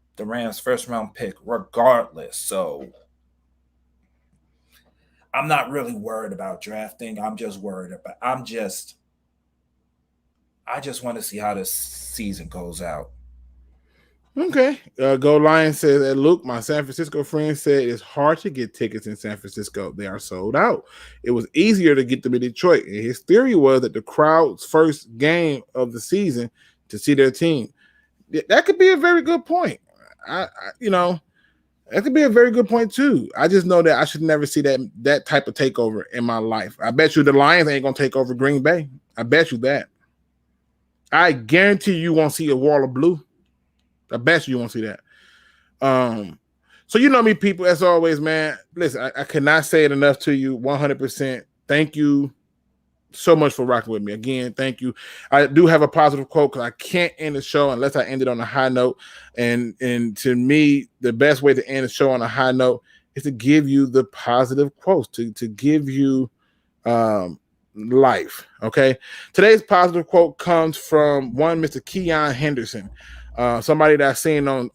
first round pick regardless. So I'm not really worried about drafting. I just want to see how this season goes out. Okay. Go Lions says that Luke, my San Francisco friend, said it's hard to get tickets in San Francisco. They are sold out. It was easier to get them in Detroit. And his theory was that the crowd's first game of the season to see their team. That could be a very good point. That could be a very good point too. I just know that I should never see that type of takeover in my life. I bet you the Lions ain't gonna take over Green Bay. I bet you that. I guarantee you won't see a wall of blue. I bet you won't see that. So you know me, people, as always, man. Listen, I cannot say it enough to you. 100%. Thank you so much for rocking with me. Again, thank you. I do have a positive quote because I can't end the show unless I end it on a high note. And to me, the best way to end the show on a high note is to give you the positive quotes, to give you life. Okay. Today's positive quote comes from one Mr. Keon Henderson. Somebody that I've seen on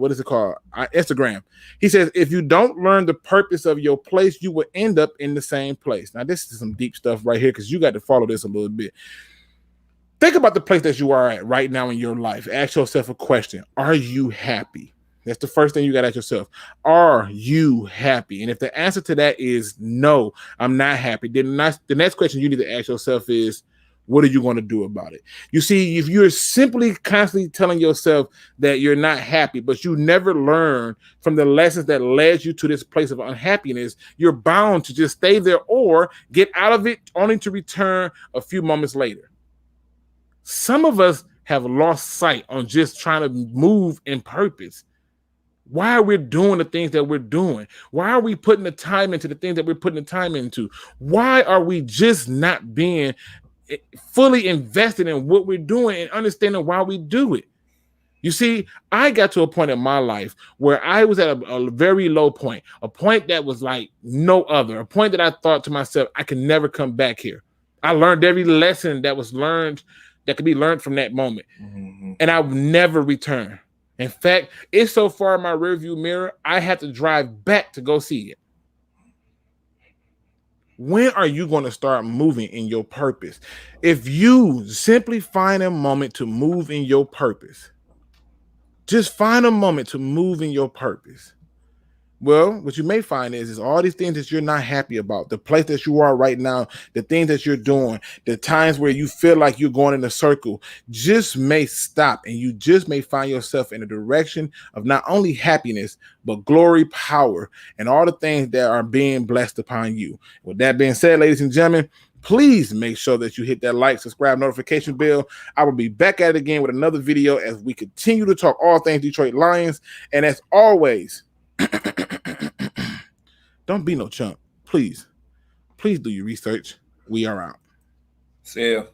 what is it called? Instagram. He says, if you don't learn the purpose of your place, you will end up in the same place. Now, this is some deep stuff right here because you got to follow this a little bit. Think about the place that you are at right now in your life. Ask yourself a question. Are you happy? That's the first thing you got to ask yourself. Are you happy? And if the answer to that is no, I'm not happy, then the next question you need to ask yourself is, what are you going to do about it? You see, if you're simply constantly telling yourself that you're not happy, but you never learn from the lessons that led you to this place of unhappiness, you're bound to just stay there or get out of it only to return a few moments later. Some of us have lost sight on just trying to move in purpose. Why are we doing the things that we're doing? Why are we putting the time into the things that we're putting the time into? Why are we just not being fully invested in what we're doing and understanding why we do it? You see, I got to a point in my life where I was at a very low point, a point that was like no other, a point that I thought to myself, I can never come back here. I learned every lesson that could be learned from that moment. Mm-hmm. And I would never return. In fact, it's so far in my rearview mirror, I have to drive back to go see it. When are you going to start moving in your purpose? If you simply find a moment to move in your purpose, just find a moment to move in your purpose. Well, what you may find is all these things that you're not happy about, the place that you are right now, the things that you're doing, the times where you feel like you're going in a circle, just may stop, and you just may find yourself in a direction of not only happiness, but glory, power, and all the things that are being blessed upon you. With that being said, ladies and gentlemen, please make sure that you hit that like, subscribe, notification bell. I will be back at it again with another video as we continue to talk all things Detroit Lions. And as always, don't be no chump. Please do your research. We are out. See ya.